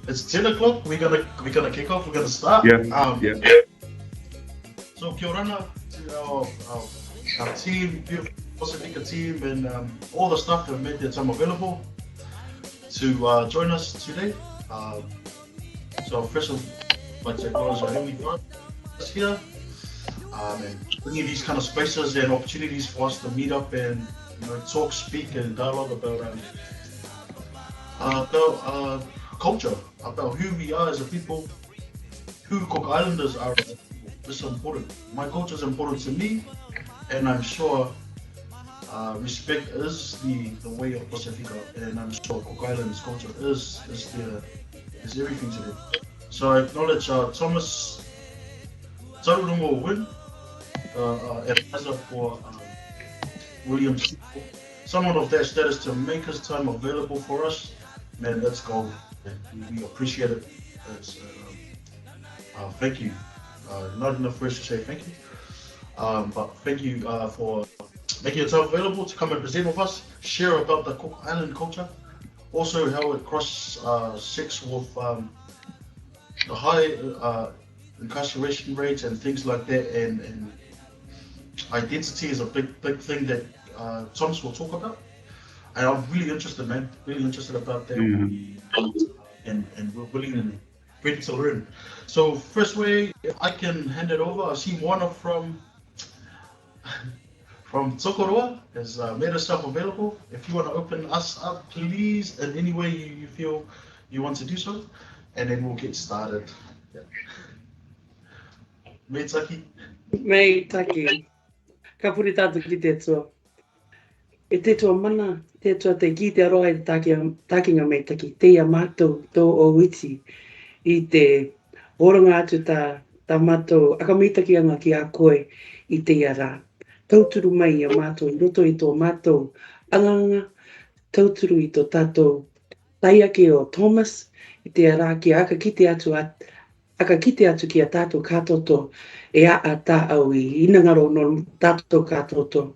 It's 10 o'clock. We're gonna kick off. We're gonna start. Yeah, yeah. So kia orana to our team, beautiful Pasifika team, and all the staff that have made their time available to join us today. Um, so first of all, I'd like to acknowledge our Heavenly Father here, and bringing these kind of spaces and opportunities for us to meet up and talk, speak, and dialogue about culture, about who we are as a people, who Cook Islanders are as a people. This is important. My culture is important to me, and I'm sure respect is the way of Pasifika, and I'm sure Cook Island's culture is everything to them. So I acknowledge Thomas Tarurongo Wynne, advisor for William, someone of that status to make his time available for us. Man, let's go. We appreciate it. It's, thank you. Not enough words to say thank you, but thank you for making yourself available to come and present with us, share about the Cook Island culture, also how it cross sects with the high incarceration rates and things like that, and identity is a big thing that Thomas will talk about. And I'm really interested, man, really interested about that, Mhm. and we're willing and ready to learn. So first way, if I can hand it over, I see Moana from Tokoroa has made herself available. If you want to open us up, please, in any way you feel you want to do so, and then we'll get started. Yeah. Meitaki. Mei taki, ka puri tātou ki te tua. E te tua mana, te tua te ki te aroa i takinga mei taki, te ia mātou tō o witi i te oranga atu tā mātou akamitaki anga ki a koe i te ia rā. Tauturu mai i a mātou, i roto i tō mātou anganga, tauturu i tō tātou taiake o Thomas, i te ia rā ki aka kite atu ki a tātou kātoto e a tā au i inangaro no tātou kātoto.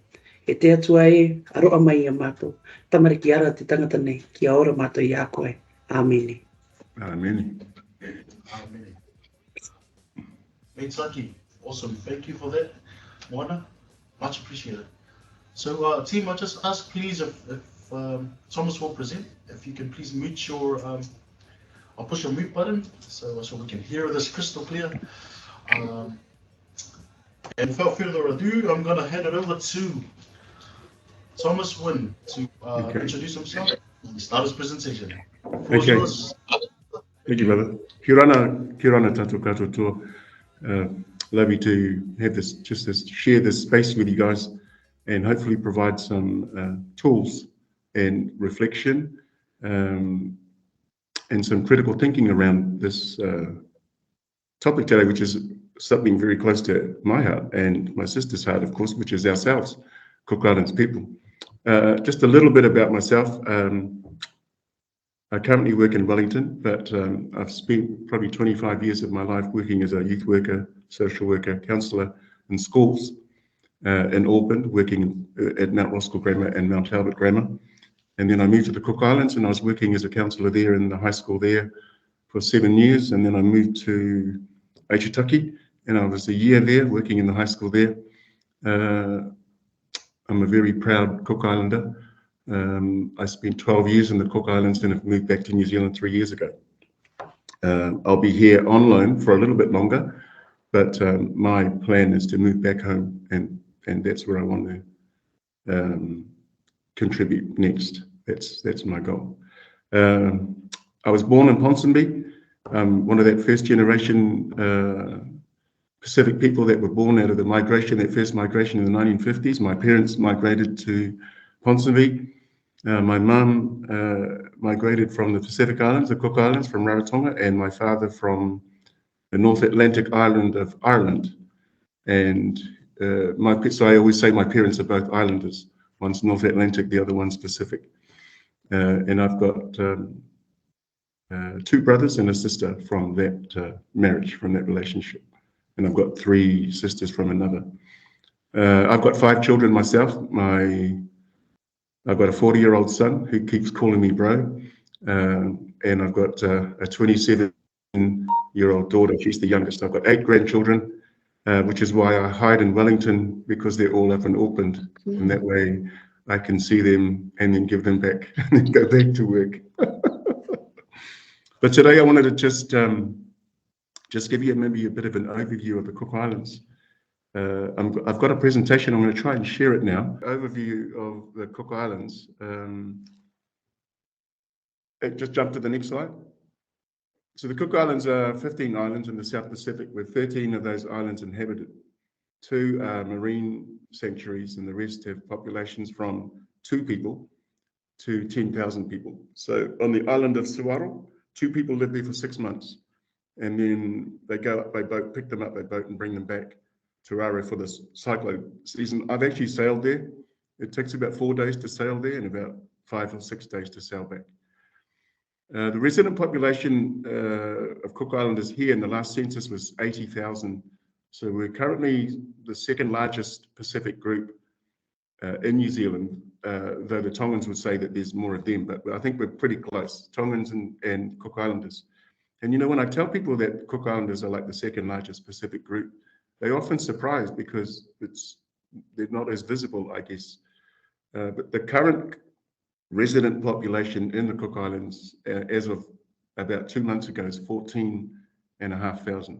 E te atua e aroa mai a mātou. Tamariki ara te tangata nei, ki a ora mātou i a koe. Āmeni. Amen. Amen. Meitaki, awesome. Thank you for that, Moana. Much appreciated. So, team, I just ask, please, if Thomas will present, if you can please mute your, I'll push your mute button so we can hear this crystal clear. And without further ado, I'm going to hand it over to Thomas Wynne to introduce himself and start his presentation. Okay. Thank you, brother. Kia orana tātou katoa. Lovely to have share this space with you guys, and hopefully provide some tools and reflection, and some critical thinking around this topic today, which is something very close to my heart and my sister's heart, of course, which is ourselves, Cook Islands people. Just a little bit about myself. I currently work in Wellington, but I've spent probably 25 years of my life working as a youth worker, social worker, counsellor in schools in Auckland, working at Mount Roskill Grammar and Mount Albert Grammar. And then I moved to the Cook Islands, and I was working as a counsellor there in the high school there for 7 years. And then I moved to Aitutaki, and I was a year there working in the high school there. I'm a very proud Cook Islander. I spent 12 years in the Cook Islands and have moved back to New Zealand 3 years ago. I'll be here on loan for a little bit longer, but my plan is to move back home, and that's where I want to contribute next. That's my goal. I was born in Ponsonby. One of that first generation Pacific people that were born out of that first migration in the 1950s. My parents migrated to Ponsonby. My mum migrated from the Pacific Islands, the Cook Islands, from Rarotonga, and my father from the North Atlantic island of Ireland. And so I always say my parents are both islanders. One's North Atlantic, the other one's Pacific. And I've got 2 brothers and a sister from that marriage, from that relationship. And I've got 3 sisters from another. I've got 5 children myself. I've got a 40-year-old son who keeps calling me bro. and I've got a 27-year-old daughter. She's the youngest. I've got 8 grandchildren, which is why I hide in Wellington, because they're all up in Auckland, and that way I can see them and then give them back and then go back to work. But today I wanted to just give you maybe a bit of an overview of the Cook Islands. I've got a presentation. I'm going to try and share it now. Overview of the Cook Islands. Just jump to the next slide. So the Cook Islands are 15 islands in the South Pacific, with 13 of those islands inhabited. 2 are marine sanctuaries, and the rest have populations from 2 people to 10,000 people. So on the island of Suaro, 2 people live there for 6 months, and then they go up by boat, pick them up by boat, and bring them back to Raro for this cyclone season. I've actually sailed there. It takes about 4 days to sail there and about 5 or 6 days to sail back. The resident population of Cook Islanders here in the last census was 80,000. So we're currently the 2nd largest Pacific group in New Zealand, though the Tongans would say that there's more of them, but I think we're pretty close, Tongans and Cook Islanders. And you know, when I tell people that Cook Islanders are like the 2nd largest Pacific group, they're often surprised because they're not as visible, I guess. But the current resident population in the Cook Islands, as of about 2 months ago, is 14,500.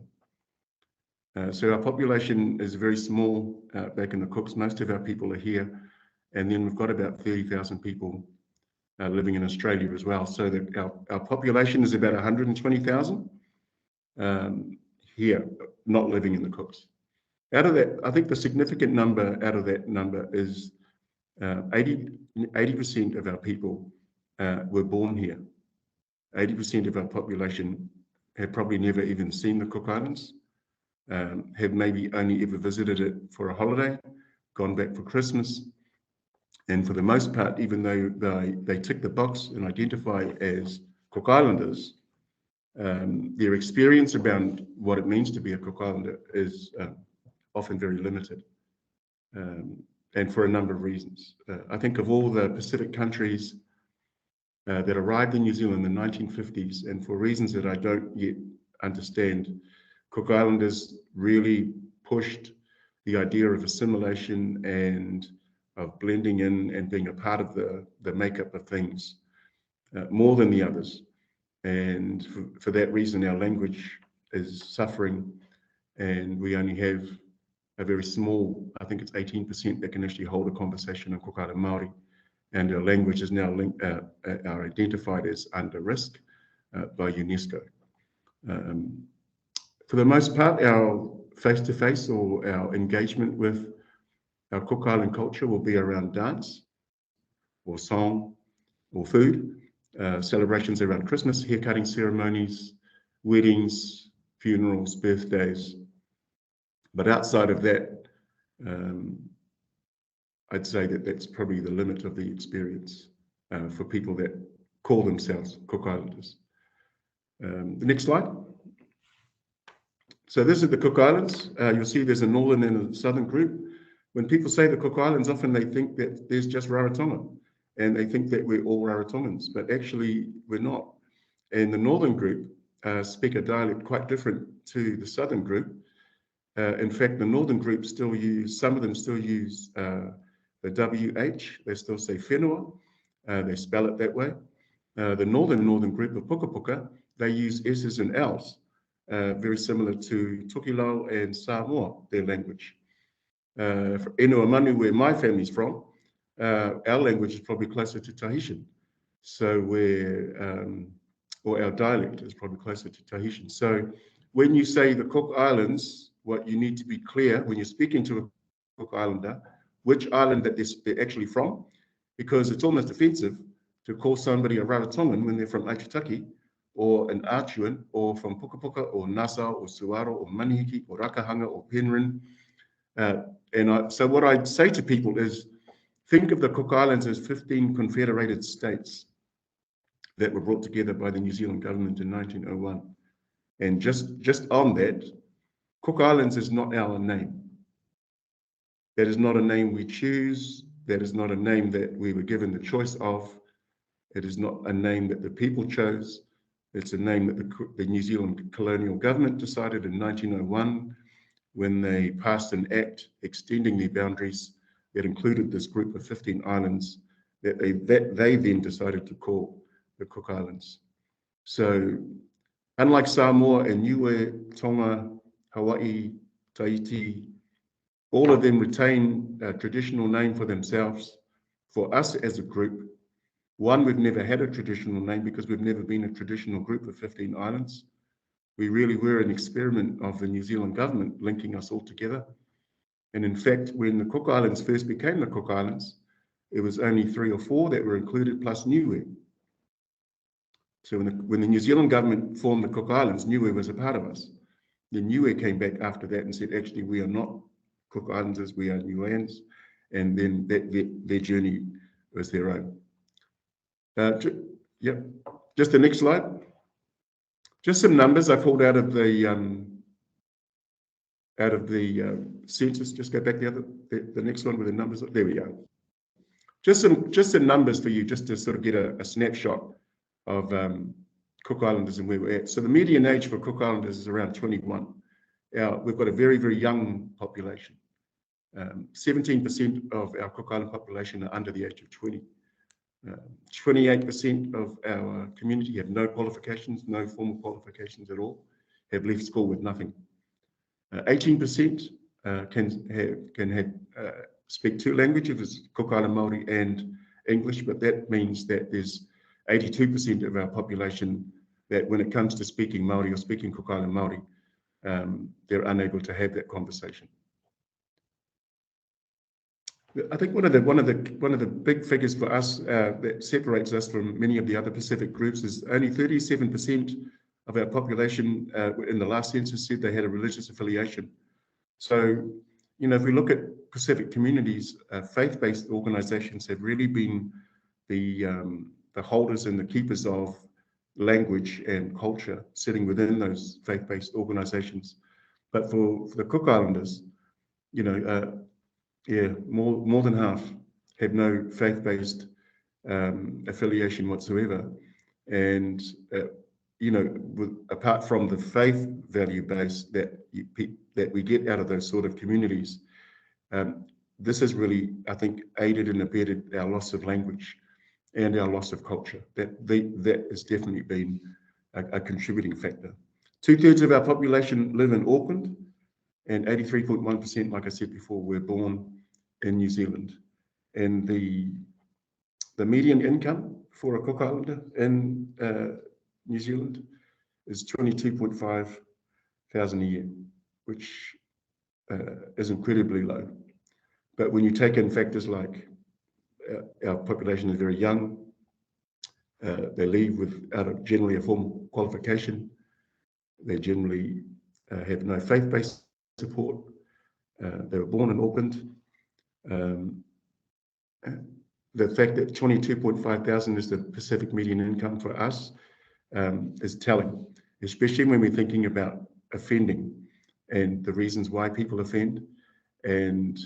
So our population is very small back in the Cooks. Most of our people are here, and then we've got about 30,000 people living in Australia as well. So that our population is about 120,000 here, not living in the Cooks. Out of that, I think the significant number out of that number is 80% of our people were born here. 80% of our population have probably never even seen the Cook Islands, have maybe only ever visited it for a holiday, gone back for Christmas. And for the most part, even though they tick the box and identify as Cook Islanders, their experience around what it means to be a Cook Islander is often very limited. And for a number of reasons. I think of all the Pacific countries that arrived in New Zealand in the 1950s, and for reasons that I don't yet understand, Cook Islanders really pushed the idea of assimilation and of blending in and being a part of the makeup of things more than the others. And for that reason, our language is suffering, and we only have a very small, I think it's 18% that can actually hold a conversation in Cook Island Māori, and our language is now are identified as under risk by UNESCO. For the most part, our face-to-face or our engagement with our Cook Island culture will be around dance or song or food, celebrations around Christmas, haircutting ceremonies, weddings, funerals, birthdays. But outside of that, I'd say that that's probably the limit of the experience for people that call themselves Cook Islanders. The next slide. So this is the Cook Islands. You'll see there's a northern and a southern group. When people say the Cook Islands, often they think that there's just Rarotonga, and they think that we're all Rarotongans, but actually we're not. And the northern group speak a dialect quite different to the southern group. In fact, the northern group still use, some of them still use the WH, they still say whenua, they spell it that way. The northern group of Puka Puka, they use S's and L's, very similar to Tokelau and Samoa, their language. For Inua Manu, where my family's from, our language is probably closer to Tahitian. So or our dialect is probably closer to Tahitian. So when you say the Cook Islands, what you need to be clear when you're speaking to a Cook Islander, which island that they're actually from, because it's almost offensive to call somebody a Rarotongan when they're from Aitutaki, or an Achuan, or from Puka Puka, or Nassau, or Suaro, or Manihiki, or Rakahanga, or Penryn. So what I'd say to people is, think of the Cook Islands as 15 confederated states that were brought together by the New Zealand government in 1901. And just on that, Cook Islands is not our name. That is not a name we choose. That is not a name that we were given the choice of. It is not a name that the people chose. It's a name that the New Zealand colonial government decided in 1901 when they passed an act extending their boundaries that included this group of 15 islands that they then decided to call the Cook Islands. So unlike Samoa and Niue, Tonga, Hawaii, Tahiti, all of them retain a traditional name for themselves. For us as a group, one, we've never had a traditional name because we've never been a traditional group of 15 islands. We really were an experiment of the New Zealand government linking us all together. And in fact, when the Cook Islands first became the Cook Islands, it was only 3 or 4 that were included plus Niue. So when the New Zealand government formed the Cook Islands, Niue was a part of us. Then Niue came back after that and said, actually, we are not Cook Islanders, we are Niueans. And then their journey was their own. Just the next slide. Just some numbers I pulled out of the census. Just go back the next one with the numbers. There we go. Just some numbers for you, just to sort of get a snapshot of Cook Islanders and where we're at. So the median age for Cook Islanders is around 21. We've got a very, very young population. 17% of our Cook Island population are under the age of 20. 28% of our community have no qualifications, no formal qualifications at all, have left school with nothing. 18% can speak 2 languages, Cook Island Māori and English, but that means that there's 82% of our population that when it comes to speaking Māori or speaking Cook Island Māori, they're unable to have that conversation. I think one of the big figures for us that separates us from many of the other Pacific groups is only 37% of our population in the last census said they had a religious affiliation. So, you know, if we look at Pacific communities, faith-based organisations have really been the holders and the keepers of language and culture sitting within those faith-based organisations. But for the Cook Islanders, you know, more than half have no faith-based affiliation whatsoever. And, you know, apart from the faith value base that we get out of those sort of communities, this has really, I think, aided and abetted our loss of language and our loss of culture. That has definitely been a contributing factor. 2/3 of our population live in Auckland, and 83.1%, like I said before, were born in New Zealand. And the median income for a Cook Islander in New Zealand is 22.5 thousand a year, which is incredibly low. But when you take in factors like our population is very young, they leave without generally a formal qualification, they generally have no faith-based support, they were born in Auckland. The fact that 22.5 thousand is the Pacific median income for us is telling, especially when we're thinking about offending and the reasons why people offend, and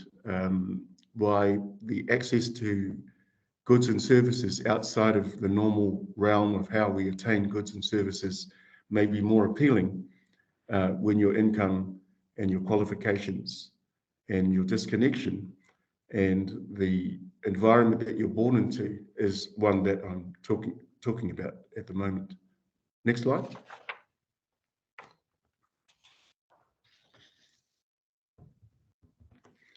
why the access to goods and services outside of the normal realm of how we attain goods and services may be more appealing when your income and your qualifications and your disconnection and the environment that you're born into is one that I'm talking about at the moment. Next slide.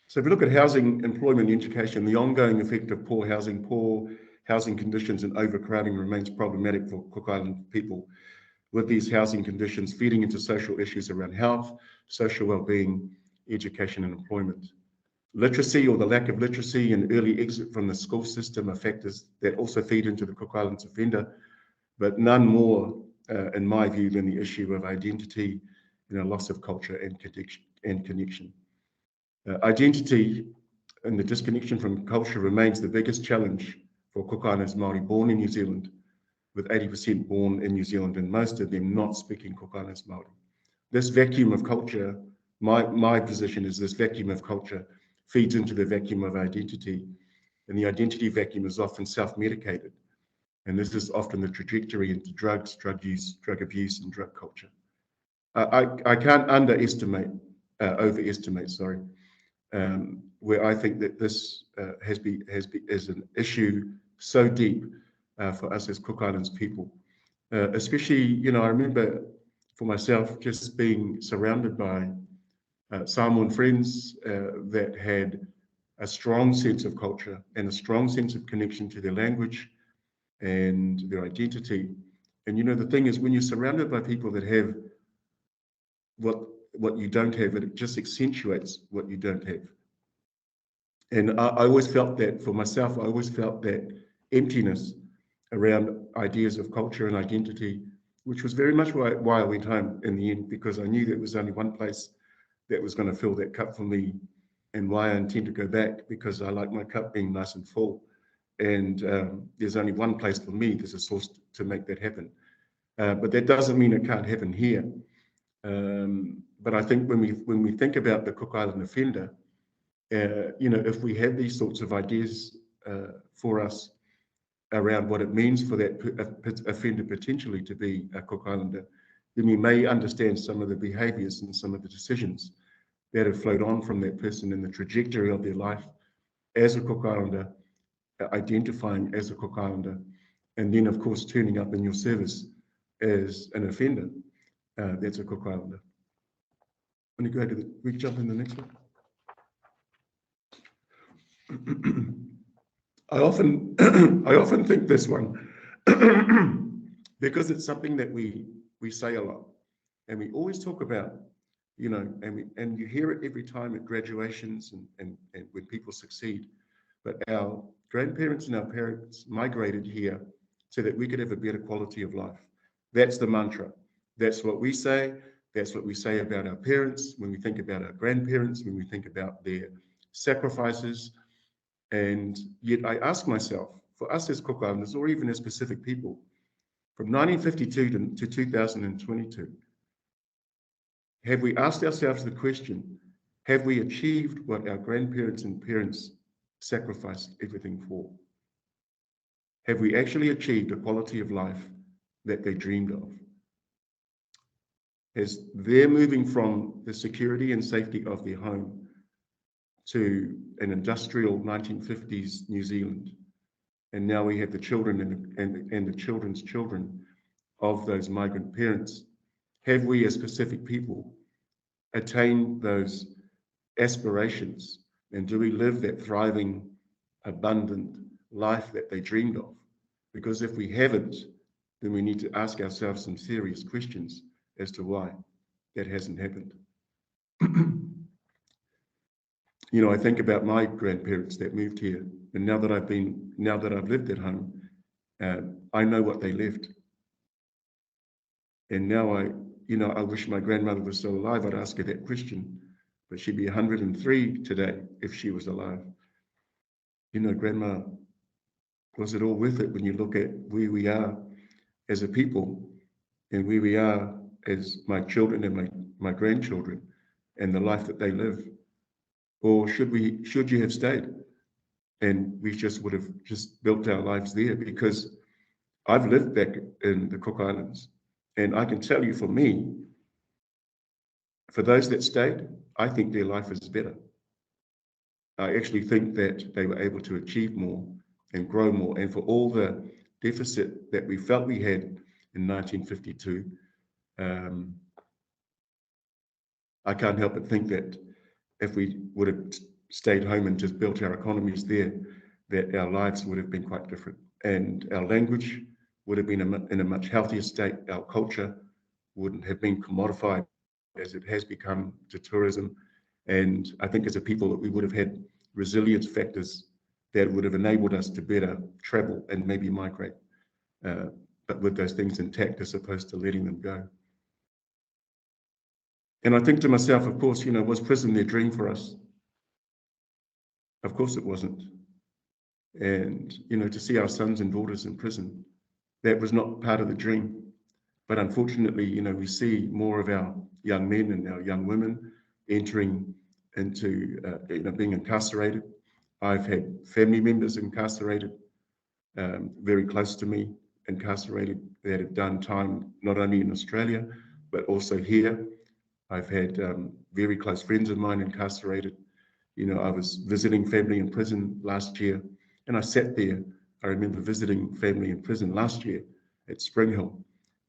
So if we look at housing, employment, education, the ongoing effect of poor housing conditions and overcrowding remains problematic for Cook Island people, with these housing conditions feeding into social issues around health, social well-being, education and employment. Literacy or the lack of literacy and early exit from the school system are factors that also feed into the Cook Islands offender, but none more, in my view, than the issue of identity, you know, loss of culture and connection. Identity and the disconnection from culture remains the biggest challenge for Cook Islands Māori born in New Zealand, with 80% born in New Zealand and most of them not speaking Cook Islands Māori. This vacuum of culture, my position is this vacuum of culture feeds into the vacuum of identity, and the identity vacuum is often self-medicated. And this is often the trajectory into drugs, drug use, drug abuse, and drug culture. I can't overestimate, where I think that this is an issue so deep for us as Cook Islands people. Especially, I remember for myself just being surrounded by Samoan friends that had a strong sense of culture and a strong sense of connection to their language and their identity. And the thing is, when you're surrounded by people that have what you don't have, it just accentuates what you don't have. And I always felt that for myself, I always felt that emptiness around ideas of culture and identity, which was very much why I went home in the end, because I knew there was only one place that was going to fill that cup for me, and why I intend to go back, because I like my cup being nice and full. And there's only one place for me, there's a source to make that happen. But that doesn't mean it can't happen here. But I think when we think about the Cook Island offender, if we have these sorts of ideas for us around what it means for that offender potentially to be a Cook Islander, then we may understand some of the behaviours and some of the decisions that have flowed on from that person in the trajectory of their life as a Cook Islander, identifying as a Cook Islander, and then of course turning up in your service as an offender that's a Cook Islander. When you go to we can jump in the next one. I often think this one because it's something that we say a lot, and we always talk about, and you hear it every time at graduations and when people succeed. But our grandparents and our parents migrated here so that we could have a better quality of life. That's the mantra. That's what we say. That's what we say about our parents when we think about our grandparents, when we think about their sacrifices. And yet I ask myself, for us as Cook Islanders, or even as Pacific people, from 1952 to 2022, have we asked ourselves the question, have we achieved what our grandparents and parents sacrificed everything for? Have we actually achieved a quality of life that they dreamed of? As they're moving from the security and safety of their home to an industrial 1950s New Zealand, and now we have the children and the children's children of those migrant parents, have we as Pacific people attained those aspirations, and do we live that thriving, abundant life that they dreamed of? Because if we haven't, then we need to ask ourselves some serious questions as to why that hasn't happened. I think about my grandparents that moved here, and now that I've lived at home, I know what they left. And now I wish my grandmother was still alive. I'd ask her that question, but she'd be 103 today if she was alive. Grandma, was it all worth it when you look at where we are as a people and where we are as my children and my grandchildren and the life that they live? Or should you have stayed? And we just would have just built our lives there, because I've lived back in the Cook Islands, and I can tell you, for me, for those that stayed, I think their life is better. I actually think that they were able to achieve more and grow more. And for all the deficit that we felt we had in 1952, I can't help but think that if we would have stayed home and just built our economies there, that our lives would have been quite different. And our language would have been in a much healthier state. Our culture wouldn't have been commodified as it has become to tourism. And I think as a people that we would have had resilience factors that would have enabled us to better travel and maybe migrate, but with those things intact as opposed to letting them go. And I think to myself, of course, was prison their dream for us? Of course it wasn't. And, to see our sons and daughters in prison, that was not part of the dream. But unfortunately, we see more of our young men and our young women entering into, being incarcerated. I've had family members incarcerated. very close to me, incarcerated, that had done time not only in Australia, but also here. I've had very close friends of mine incarcerated. You know, I was visiting family in prison last year, and I sat there. I remember visiting family in prison last year at Spring Hill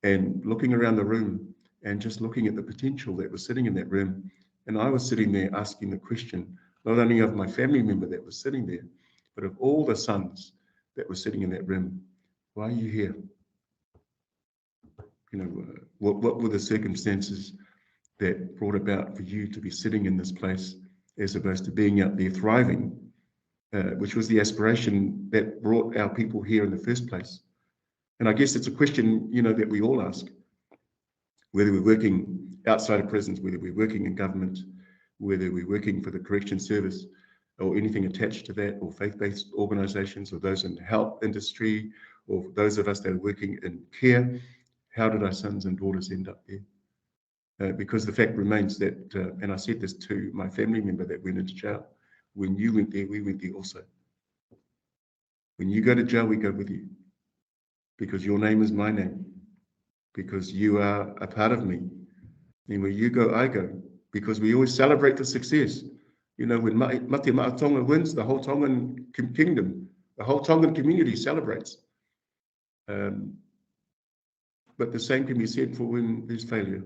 and looking around the room and just looking at the potential that was sitting in that room. And I was sitting there asking the question, not only of my family member that was sitting there, but of all the sons that were sitting in that room. Why are you here? You know, what were the circumstances that brought about for you to be sitting in this place as opposed to being out there thriving, which was the aspiration that brought our people here in the first place. And I guess it's a question, you know, that we all ask, whether we're working outside of prisons, whether we're working in government, whether we're working for the correction service or anything attached to that, or faith-based organizations, or those in the health industry, or those of us that are working in care. How did our sons and daughters end up there? Because the fact remains that, and I said this to my family member that went into jail, when you went there, we went there also. When you go to jail, we go with you. Because your name is my name. Because you are a part of me. And where you go, I go. Because we always celebrate the success. You know, when Mate Tonga wins, the whole Tongan kingdom, the whole Tongan community celebrates. But the same can be said for when there's failure.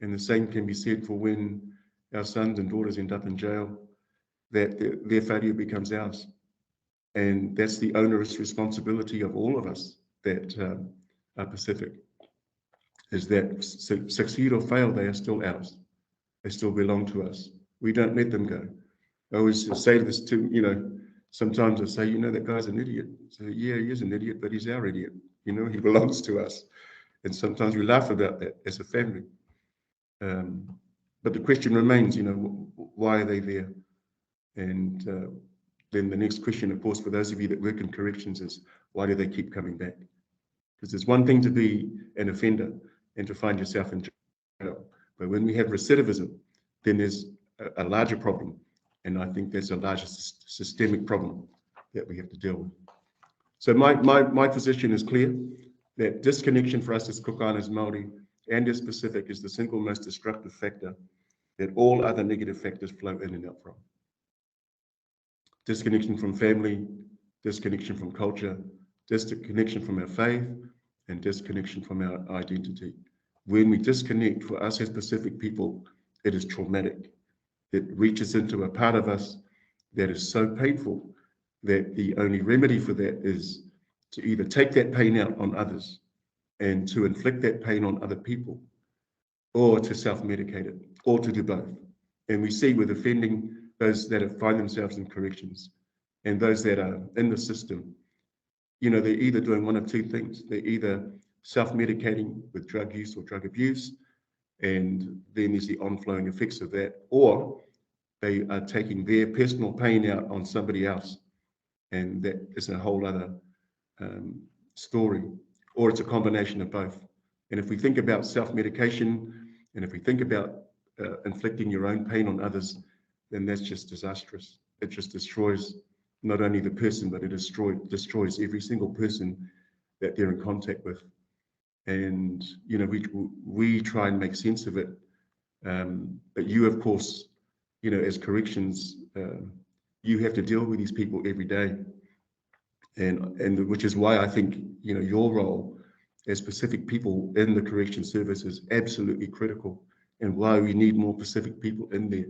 And the same can be said for when our sons and daughters end up in jail, that their failure becomes ours. And that's the onerous responsibility of all of us that are Pacific, is that succeed or fail, they are still ours. They still belong to us. We don't let them go. I always say this to, you know, sometimes I say, you know, that guy's an idiot. So yeah, he is an idiot, but he's our idiot. You know, he belongs to us. And sometimes we laugh about that as a family. But the question remains, you know, why are they there? And then the next question, of course, for those of you that work in corrections is, why do they keep coming back? Because it's one thing to be an offender and to find yourself in jail. But when we have recidivism, then there's a larger problem. And I think there's a larger systemic problem that we have to deal with. So my position is clear, that disconnection for us as Cook Islands Māori and as Pacific is the single most destructive factor that all other negative factors flow in and out from. Disconnection from family, disconnection from culture, disconnection from our faith, and disconnection from our identity. When we disconnect, for us as Pacific people, it is traumatic. It reaches into a part of us that is so painful that the only remedy for that is to either take that pain out on others and to inflict that pain on other people, or to self-medicate it, or to do both. And we see with offending, those that find themselves in corrections and those that are in the system, you know, they're either doing one of two things. They're either self-medicating with drug use or drug abuse, and then there's the on-flowing effects of that, or they are taking their personal pain out on somebody else, and that is a whole other story, or it's a combination of both. And if we think about self-medication, and if we think about inflicting your own pain on others, then that's just disastrous. It just destroys not only the person, but it destroys every single person that they're in contact with. And, you know, we try and make sense of it. But you, of course, you know, as corrections, you have to deal with these people every day. And which is why I think, you know, your role as Pacific people in the correction service is absolutely critical, and why we need more Pacific people in there.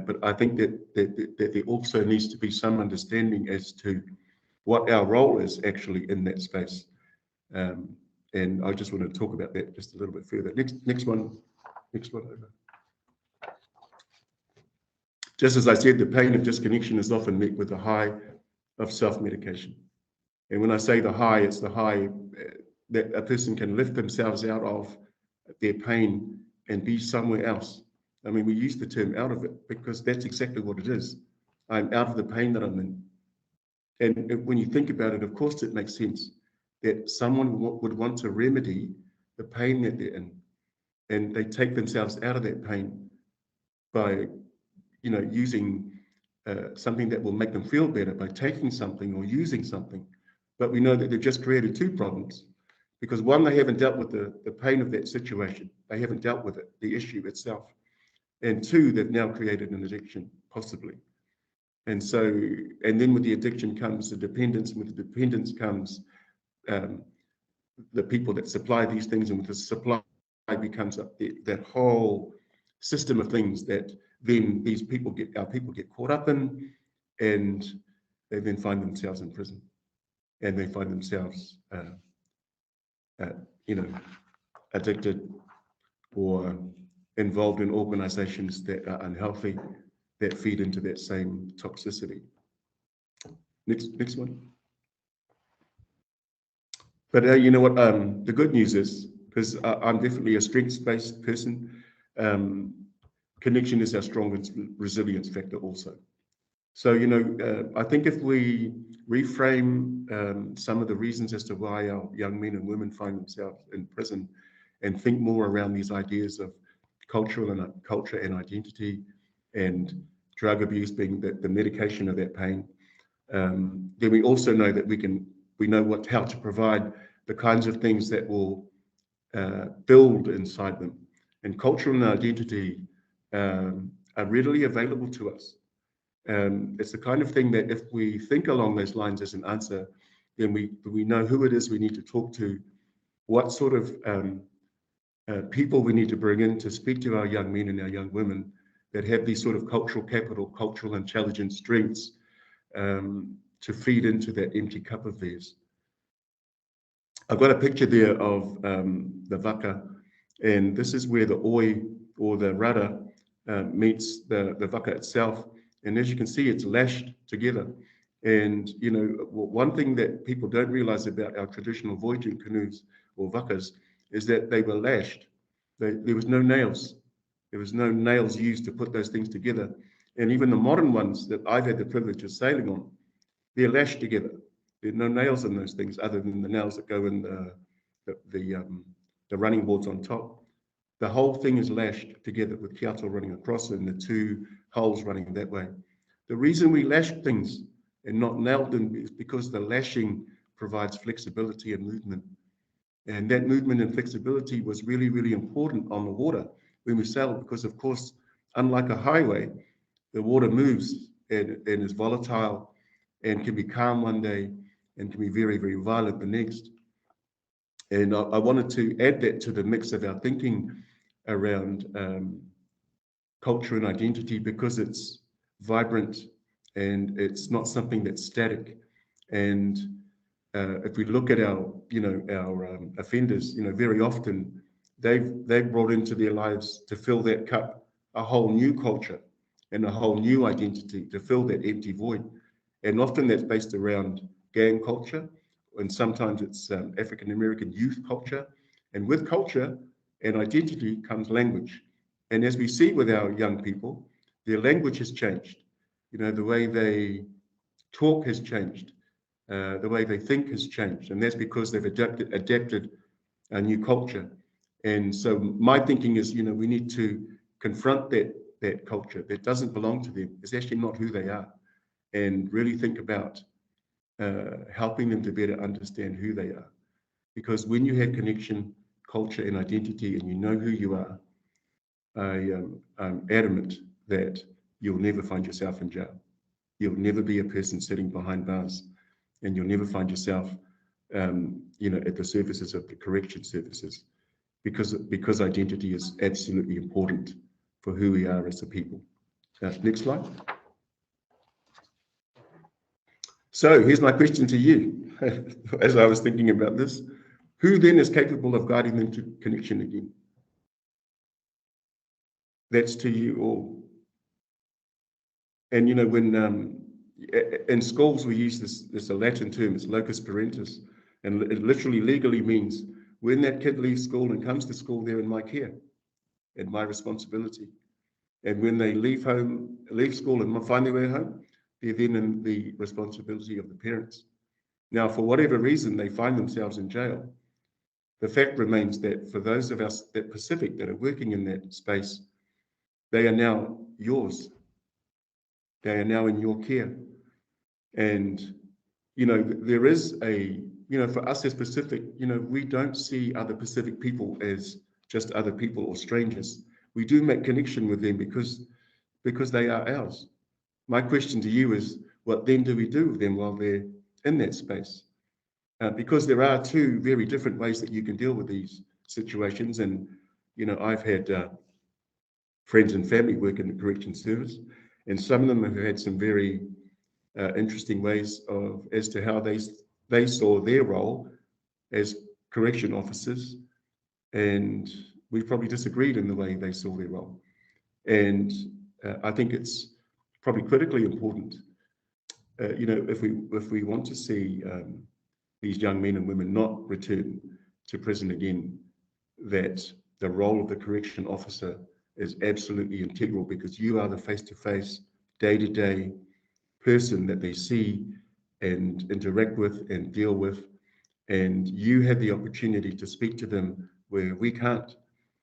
But I think that there also needs to be some understanding as to what our role is actually in that space. And I just want to talk about that just a little bit further. Next one over. Just as I said, the pain of disconnection is often met with the high of self-medication. And when I say the high, it's the high that a person can lift themselves out of their pain and be somewhere else. I mean, we use the term out of it because that's exactly what it is. I'm out of the pain that I'm in. And when you think about it, of course, it makes sense that someone would want to remedy the pain that they're in. And they take themselves out of that pain by, you know, using something that will make them feel better, by taking something or using something. but we know that they've just created two problems. Because one, they haven't dealt with the pain of that situation. They haven't dealt with it, the issue itself. And two, they've now created an addiction, possibly. And so, and then with the addiction comes the dependence, and with the dependence comes the people that supply these things, and with the supply becomes that whole system of things that then our people get caught up in, and they then find themselves in prison, and they find themselves, addicted or involved in organizations that are unhealthy, that feed into that same toxicity. Next one. But you know what? The good news is, because I'm definitely a strengths-based person, connection is our strongest resilience factor also. So, I think if we reframe some of the reasons as to why our young men and women find themselves in prison, and think more around these ideas of culture and identity, and drug abuse being the medication of that pain, then we also know that we know how to provide the kinds of things that will build inside them. And culture and identity are readily available to us. It's the kind of thing that if we think along those lines as an answer, then we know who it is we need to talk to, what sort of people we need to bring in to speak to our young men and our young women that have these sort of cultural capital, cultural intelligence strengths to feed into that empty cup of theirs. I've got a picture there of the waka, and this is where the oi or the rara meets the waka itself. And as you can see, it's lashed together. And, one thing that people don't realize about our traditional voyaging canoes or wakas is that they were lashed. There was no nails. There was no nails used to put those things together. And even the modern ones that I've had the privilege of sailing on, they're lashed together. There are no nails in those things other than the nails that go in the running boards on top. The whole thing is lashed together with kiato running across and the two holes running that way. The reason we lash things and not nailed them is because the lashing provides flexibility and movement. And that movement and flexibility was really, really important on the water when we sailed, because of course, unlike a highway, the water moves and is volatile and can be calm one day and can be very, very violent the next. And I wanted to add that to the mix of our thinking around culture and identity, because it's vibrant and it's not something that's static. And if we look at our offenders, very often they've brought into their lives to fill that cup a whole new culture and a whole new identity to fill that empty void. And often that's based around gang culture, and sometimes it's African American youth culture. And with culture and identity comes language. And as we see with our young people, their language has changed. The way they talk has changed. The way they think has changed. And that's because they've adapted a new culture. And so my thinking is, we need to confront that culture that doesn't belong to them. It's actually not who they are. And really think about helping them to better understand who they are. Because when you have connection, culture, and identity, and you know who you are, I'm adamant that you'll never find yourself in jail. You'll never be a person sitting behind bars, and you'll never find yourself, at the services of the correction services, because identity is absolutely important for who we are as a people. Next slide. So here's my question to you, as I was thinking about this. Who then is capable of guiding them to connection again? That's to you all. And when in schools we use this a Latin term, it's locus parentis, and it literally legally means when that kid leaves school and comes to school, they're in my care and my responsibility. And when they leave school and find their way home, they're then in the responsibility of the parents. Now, for whatever reason they find themselves in jail, the fact remains that for those of us at Pacific that are working in that space, they are now yours. They are now in your care. And there is for us as Pacific, we don't see other Pacific people as just other people or strangers. We do make connection with them because they are ours. My question to you is, what then do we do with them while they're in that space? Because there are two very different ways that you can deal with these situations. And, I've had friends and family work in the correction service, and some of them have had some very interesting ways as to how they saw their role as correction officers, and we probably disagreed in the way they saw their role. And I think it's probably critically important, if we want to see these young men and women not return to prison again, that the role of the correction officer is absolutely integral, because you are the face-to-face, day-to-day person that they see and interact with and deal with, and you have the opportunity to speak to them where we can't.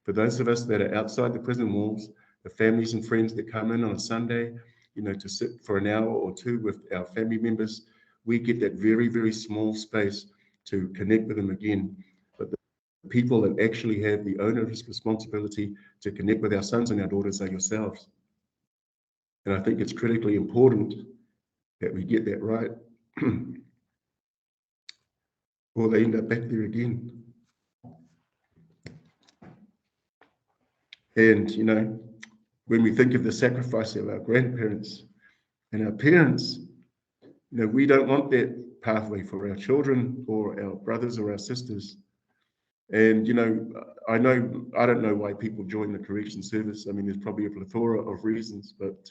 For those of us that are outside the prison walls, the families and friends that come in on a Sunday, to sit for an hour or two with our family members, we get that very, very small space to connect with them again. But the people that actually have the onerous responsibility to connect with our sons and our daughters are yourselves. And I think it's critically important that we get that right, or they end up back there again. And, when we think of the sacrifice of our grandparents and our parents, we don't want that pathway for our children or our brothers or our sisters. And, I don't know why people join the correction service. I mean, there's probably a plethora of reasons, but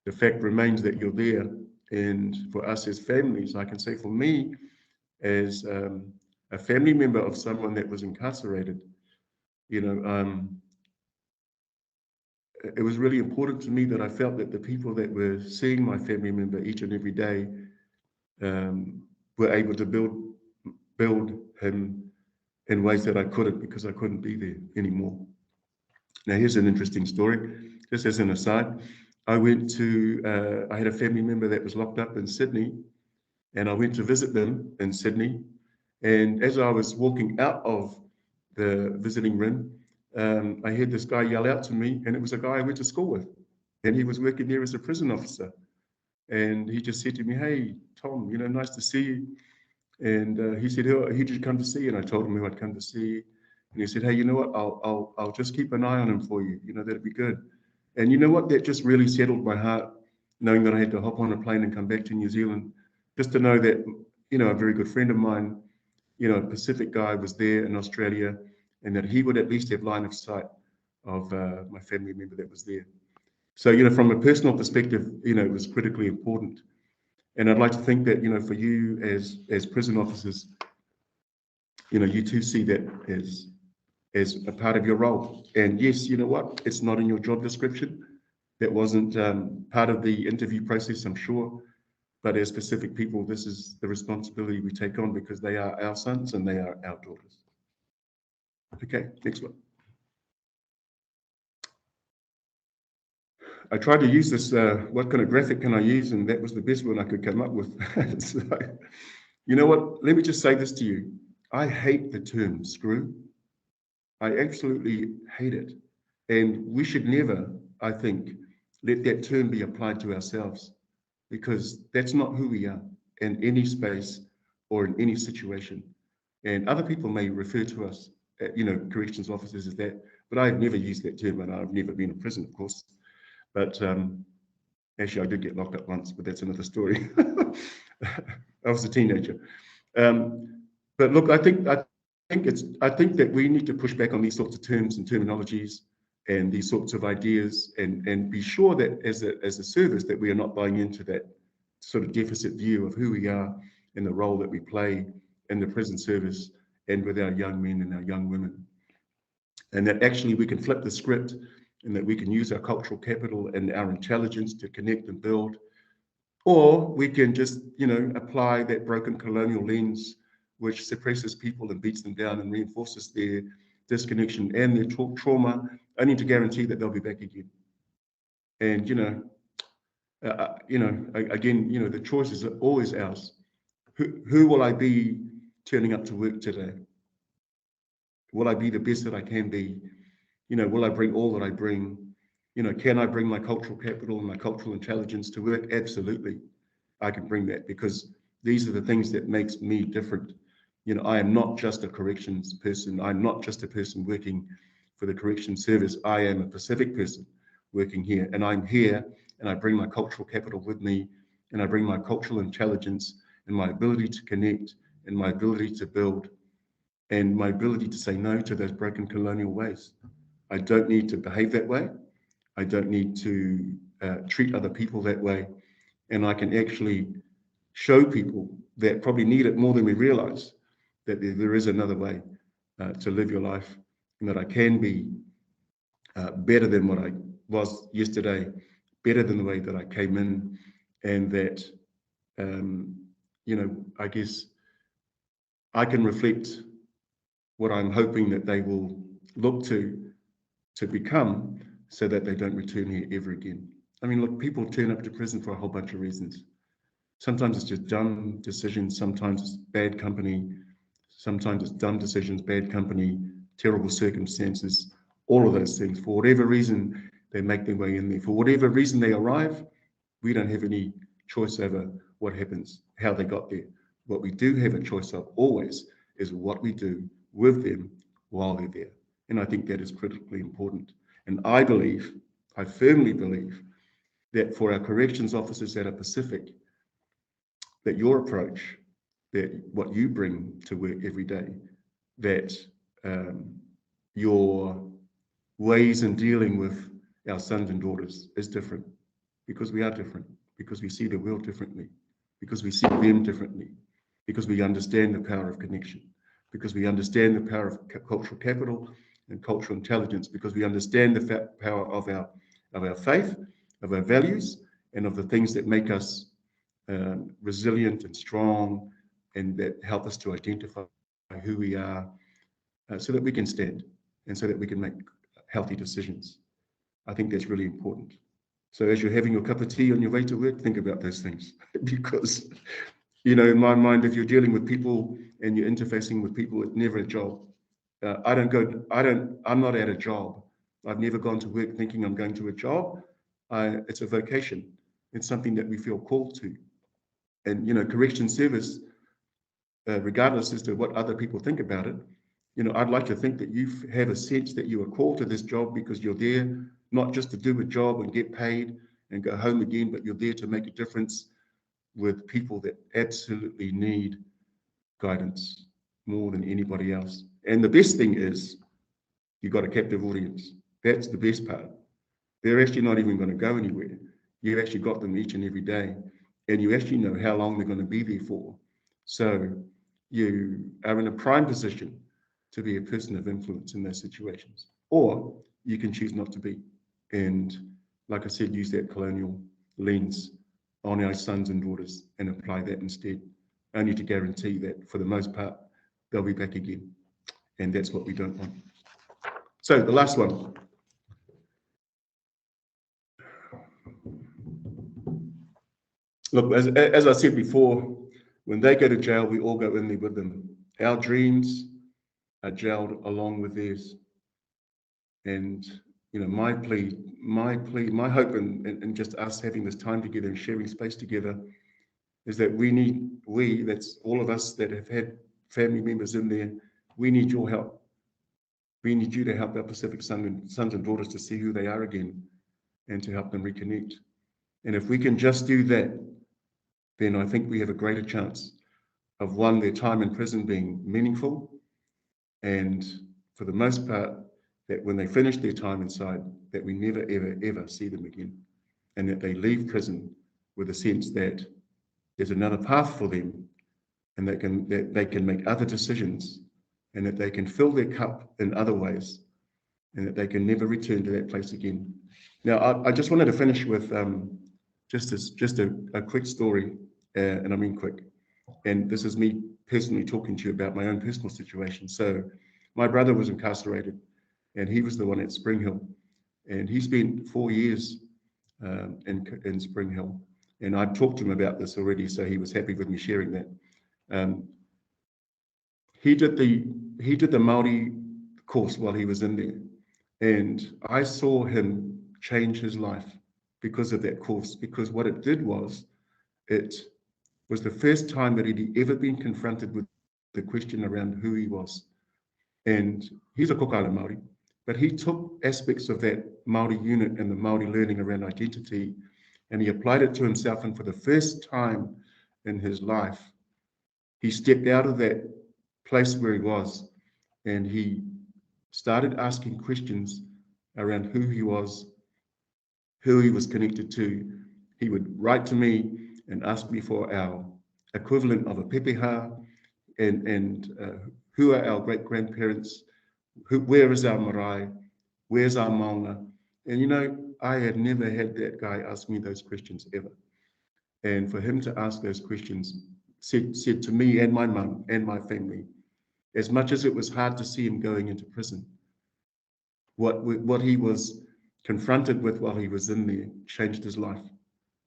the fact remains that you're there. And for us as families, I can say for me, as a family member of someone that was incarcerated, it was really important to me that I felt that the people that were seeing my family member each and every day were able to build him in ways that I couldn't, because I couldn't be there anymore. Now, here's an interesting story, just as an aside. I had a family member that was locked up in Sydney, and I went to visit them in Sydney. And as I was walking out of the visiting room, I heard this guy yell out to me, and it was a guy I went to school with, and he was working there as a prison officer. And he just said to me, "Hey, Tom, nice to see you." And he said, "Who did you come to see?" And I told him who I'd come to see. And he said, "Hey, you know what? I'll just keep an eye on him for you. That'd be good." And you know what? That just really settled my heart, knowing that I had to hop on a plane and come back to New Zealand, just to know that, a very good friend of mine, a Pacific guy, was there in Australia, and that he would at least have line of sight of my family member that was there. So, from a personal perspective, it was critically important. And I'd like to think that, for you as prison officers, you too see that as a part of your role. And yes, you know what? It's not in your job description. That wasn't part of the interview process, I'm sure. But as Pacific people, this is the responsibility we take on, because they are our sons and they are our daughters. Okay, next one. I tried to use this, what kind of graphic can I use? And that was the best one I could come up with. So, you know what? Let me just say this to you. I hate the term screw. I absolutely hate it. And we should never, I think, let that term be applied to ourselves, because that's not who we are in any space or in any situation. And other people may refer to us, corrections officers as that, but I've never used that term, and I've never been in prison, of course. But actually, I did get locked up once, but that's another story. I was a teenager. But look, I think that we need to push back on these sorts of terms and terminologies and these sorts of ideas, and be sure that as a service that we are not buying into that sort of deficit view of who we are and the role that we play in the prison service and with our young men and our young women. And that actually we can flip the script, and that we can use our cultural capital and our intelligence to connect and build, or we can just, apply that broken colonial lens which suppresses people and beats them down and reinforces their disconnection and their trauma, only to guarantee that they'll be back again. And again, the choice is always ours. who will I be turning up to work today? Will I be the best that I can be? Will I bring all that I bring? Can I bring my cultural capital and my cultural intelligence to work? Absolutely, I can bring that, because these are the things that makes me different. I am not just a corrections person. I'm not just a person working for the corrections service. I am a Pacific person working here, and I'm here, and I bring my cultural capital with me, and I bring my cultural intelligence and my ability to connect and my ability to build and my ability to say no to those broken colonial ways. I don't need to behave that way. I don't need to treat other people that way. And I can actually show people that probably need it more than we realize that there is another way to live your life, and that I can be better than what I was yesterday, better than the way that I came in, and that, I guess I can reflect what I'm hoping that they will look to become, so that they don't return here ever again. I mean, look, people turn up to prison for a whole bunch of reasons. Sometimes it's just dumb decisions, sometimes it's bad company, sometimes it's dumb decisions, bad company, terrible circumstances, all of those things. For whatever reason, they make their way in there. For whatever reason they arrive, we don't have any choice over what happens, how they got there. What we do have a choice of always is what we do with them while they're there. And I think that is critically important. And I firmly believe, that for our corrections officers at a Pacific, that your approach, that what you bring to work every day, that your ways in dealing with our sons and daughters is different, because we are different, because we see the world differently, because we see them differently, because we understand the power of connection, because we understand the power of cultural capital and cultural intelligence, because we understand the power of our faith, of our values, and of the things that make us resilient and strong, and that help us to identify who we are, so that we can stand and so that we can make healthy decisions. I think that's really important. So as you're having your cup of tea on your way to work, think about those things because, in my mind, if you're dealing with people and you're interfacing with people, it's never a job. I'm not at a job. I've never gone to work thinking I'm going to a job. It's a vocation. It's something that we feel called to. And, correction service, regardless as to what other people think about it, I'd like to think that you have a sense that you are called to this job because you're there not just to do a job and get paid and go home again, but you're there to make a difference with people that absolutely need guidance more than anybody else. And the best thing is you've got a captive audience. That's the best part. They're actually not even going to go anywhere. You've actually got them each and every day, and you actually know how long they're going to be there for. So you are in a prime position to be a person of influence in those situations. Or you can choose not to be. And like I said, use that colonial lens on our sons and daughters and apply that instead, only to guarantee that for the most part, they'll be back again. And that's what we don't want. So the last one. Look, as I said before, when they go to jail, we all go in there with them. Our dreams are jailed along with theirs. And, my plea, my hope and just us having this time together and sharing space together is that that's all of us that have had family members in there, we need your help. We need you to help our Pacific sons and daughters to see who they are again and to help them reconnect. And if we can just do that, then I think we have a greater chance of, one, their time in prison being meaningful, and for the most part, that when they finish their time inside, that we never, ever, ever see them again, and that they leave prison with a sense that there's another path for them, and that they can make other decisions, and that they can fill their cup in other ways, and that they can never return to that place again. Now, I just wanted to finish with just a quick story, and I mean quick. And this is me personally talking to you about my own personal situation. So my brother was incarcerated, and he was the one at Spring Hill, and he spent 4 years in Spring Hill. And I'd talked to him about this already, so he was happy with me sharing that. Um, he did the Māori course while he was in there, and I saw him change his life because of that course. Because what it did was, it was the first time that he'd ever been confronted with the question around who he was. And he's a Kokala Māori, but he took aspects of that Māori unit and the Māori learning around identity, and he applied it to himself. And for the first time in his life, he stepped out of that place where he was, and he started asking questions around who he was, who he was connected to. He would write to me and ask me for our equivalent of a pepeha, and who are our great-grandparents, where is our marae, where's our maunga? And you know, I had never had that guy ask me those questions ever. And for him to ask those questions said to me and my mum and my family, as much as it was hard to see him going into prison, what he was confronted with while he was in there changed his life.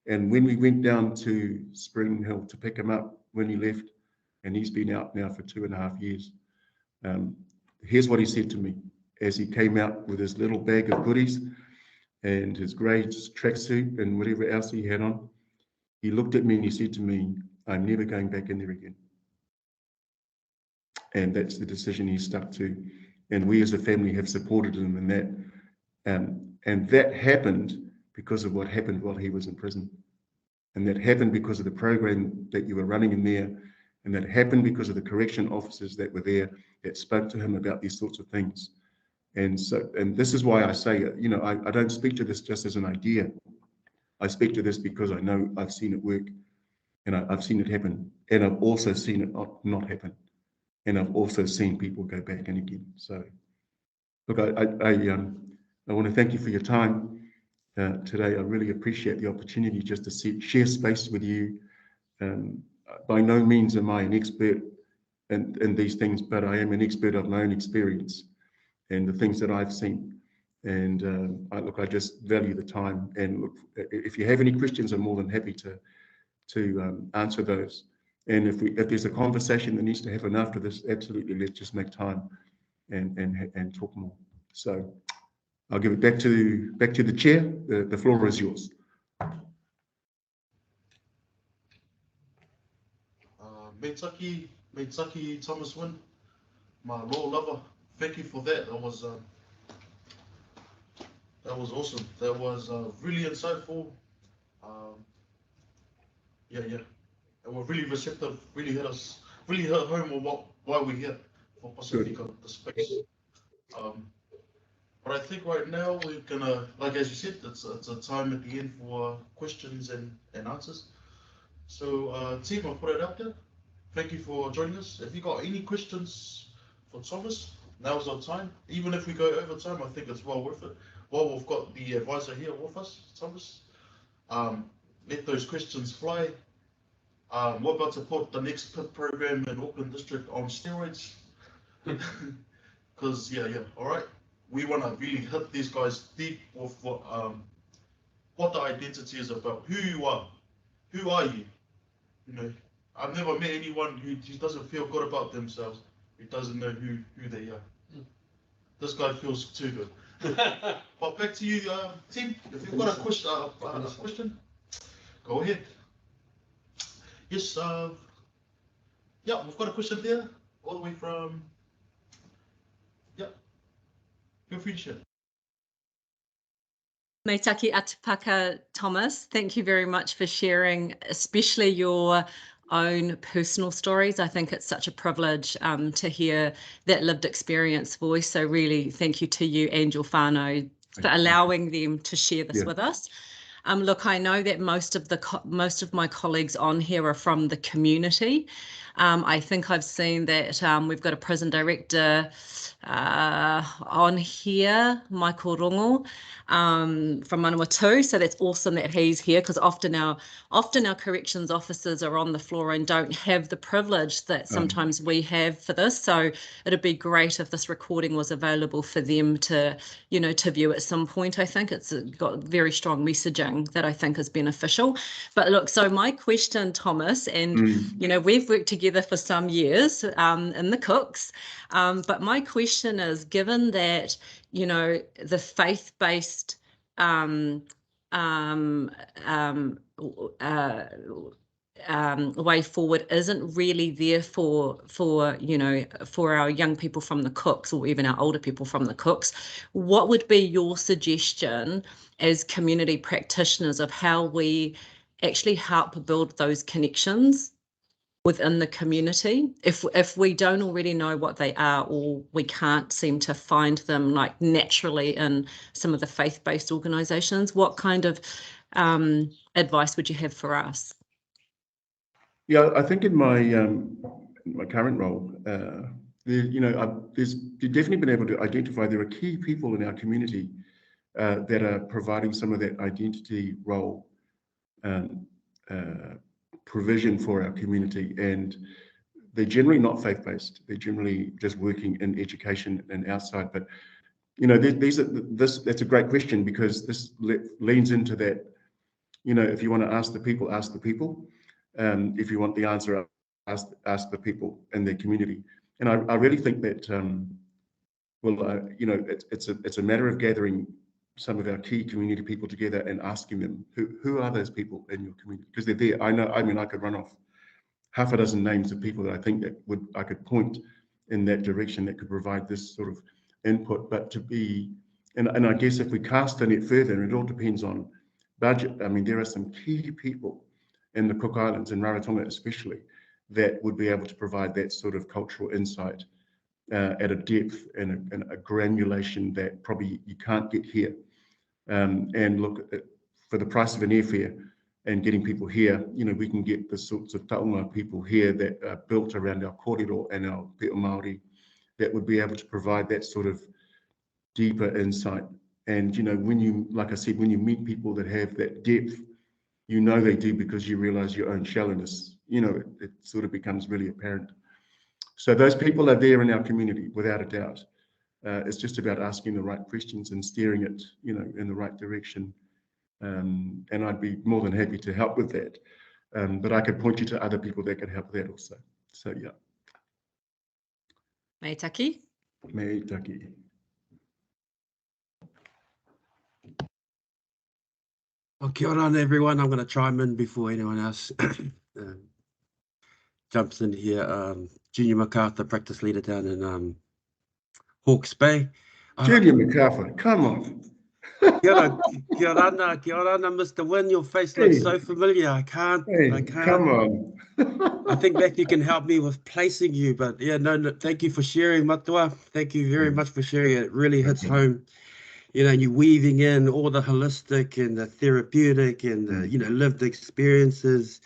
And when we went down to Spring Hill to pick him up when he left, and he's been out now for 2.5 years, here's what he said to me as he came out with his little bag of goodies and his grey tracksuit and whatever else he had on. He looked at me and he said to me, I'm never going back in there again. And that's the decision he stuck to. And we as a family have supported him in that. And that happened because of what happened while he was in prison. And that happened because of the program that you were running in there. And that happened because of the correction officers that were there that spoke to him about these sorts of things. And so, and this is why I say, you know, I don't speak to this just as an idea. I speak to this because I know I've seen it work, and I've seen it happen, and I've also seen it not happen, and I've also seen people go back in again. So, look, I want to thank you for your time today. I really appreciate the opportunity just to share space with you. By no means am I an expert in these things, but I am an expert of my own experience and the things that I've seen. And I just value the time. And look, if you have any questions, I'm more than happy to answer those. And if there's a conversation that needs to happen after this, absolutely, let's just make time and talk more. So I'll give it back to the chair. The floor is yours. Meitaki Thomas Wynne, my law lover. Thank you for that. That was awesome. That was really insightful. Yeah. And we're really receptive. Really hit home on why we're here for Pasifika, the space. But I think right now we're gonna, like as you said, it's a time at the end for questions and answers. So team, I'll put it out there. Thank you for joining us. If you got any questions for Thomas, now's our time. Even if we go over time, I think it's well worth it. While we've got the advisor here with us, Thomas, let those questions fly. We're about to put the next PIP program in Auckland District on steroids. Because, yeah, all right. We want to really hit these guys deep with what the identity is about, who you are. Who are you? You know, I've never met anyone who doesn't feel good about themselves, who doesn't know who they are. This guy feels too good. But back to you, team. If you've got a question, go ahead. Yes, yeah, we've got a question there, all the way from, yeah, feel free to share. Meitaki Atupaka Thomas, thank you very much for sharing, especially your own personal stories. I think it's such a privilege to hear that lived experience voice. So really thank you to you and your whānau for allowing them to share this with us. Look, I know that most of my colleagues on here are from the community. I think I've seen that we've got a prison director on here, Michael Rongo, from Manawatu. So that's awesome that he's here, because often our corrections officers are on the floor and don't have the privilege that sometimes we have for this. So it'd be great if this recording was available for them to, to view at some point. I think it's got very strong messaging. sharing that I think is beneficial. But look, so my question, Thomas, and you know, we've worked together for some years in the Cooks, but my question is, given that, you know, the faith-based way forward isn't really there for you know, for our young people from the Cooks, or even our older people from the Cooks, what would be your suggestion as community practitioners of how we actually help build those connections within the community if we don't already know what they are, or we can't seem to find them like naturally in some of the faith-based organizations? What kind of advice would you have for us? Yeah, I think in my current role, you know, there's definitely been able to identify there are key people in our community that are providing some of that identity role provision for our community, and they're generally not faith-based. They're generally just working in education and outside. But you know, that's a great question, because this leans into that. You know, if you want to ask the people, ask the people. If you want the answer, ask the people in their community. And I really think that, you know, it's a matter of gathering some of our key community people together and asking them, who are those people in your community? Because they're there. I mean, I could run off half a dozen names of people that I think that I could point in that direction that could provide this sort of input. But to be, and I guess if we cast the net further, it all depends on budget. I mean, there are some key people in the Cook Islands, and Rarotonga especially, that would be able to provide that sort of cultural insight at a depth and a granulation that probably you can't get here. And look, for the price of an airfare and getting people here, you know, we can get the sorts of taonga people here that are built around our kōrero and our peo Māori that would be able to provide that sort of deeper insight. And, you know, when you, like I said, when you meet people that have that depth, you know they do, because you realize your own shallowness. You know, it sort of becomes really apparent. So those people are there in our community, without a doubt. It's just about asking the right questions and steering it, you know, in the right direction. And I'd be more than happy to help with that. But I could point you to other people that could help with that also. So yeah. Mei taki. Mei taki. Well, kia ora everyone. I'm going to chime in before anyone else jumps in here. Junior MacArthur, practice leader down in Hawke's Bay. Junior MacArthur, come on. Kia ora, Mr. Wynne. Your face looks so familiar. I can't. Come on. I think Matthew can help me with placing you, but yeah, no, thank you for sharing, Matua. Thank you very much for sharing. It really hits home. You know, and you're weaving in all the holistic and the therapeutic and the, you know, lived experiences.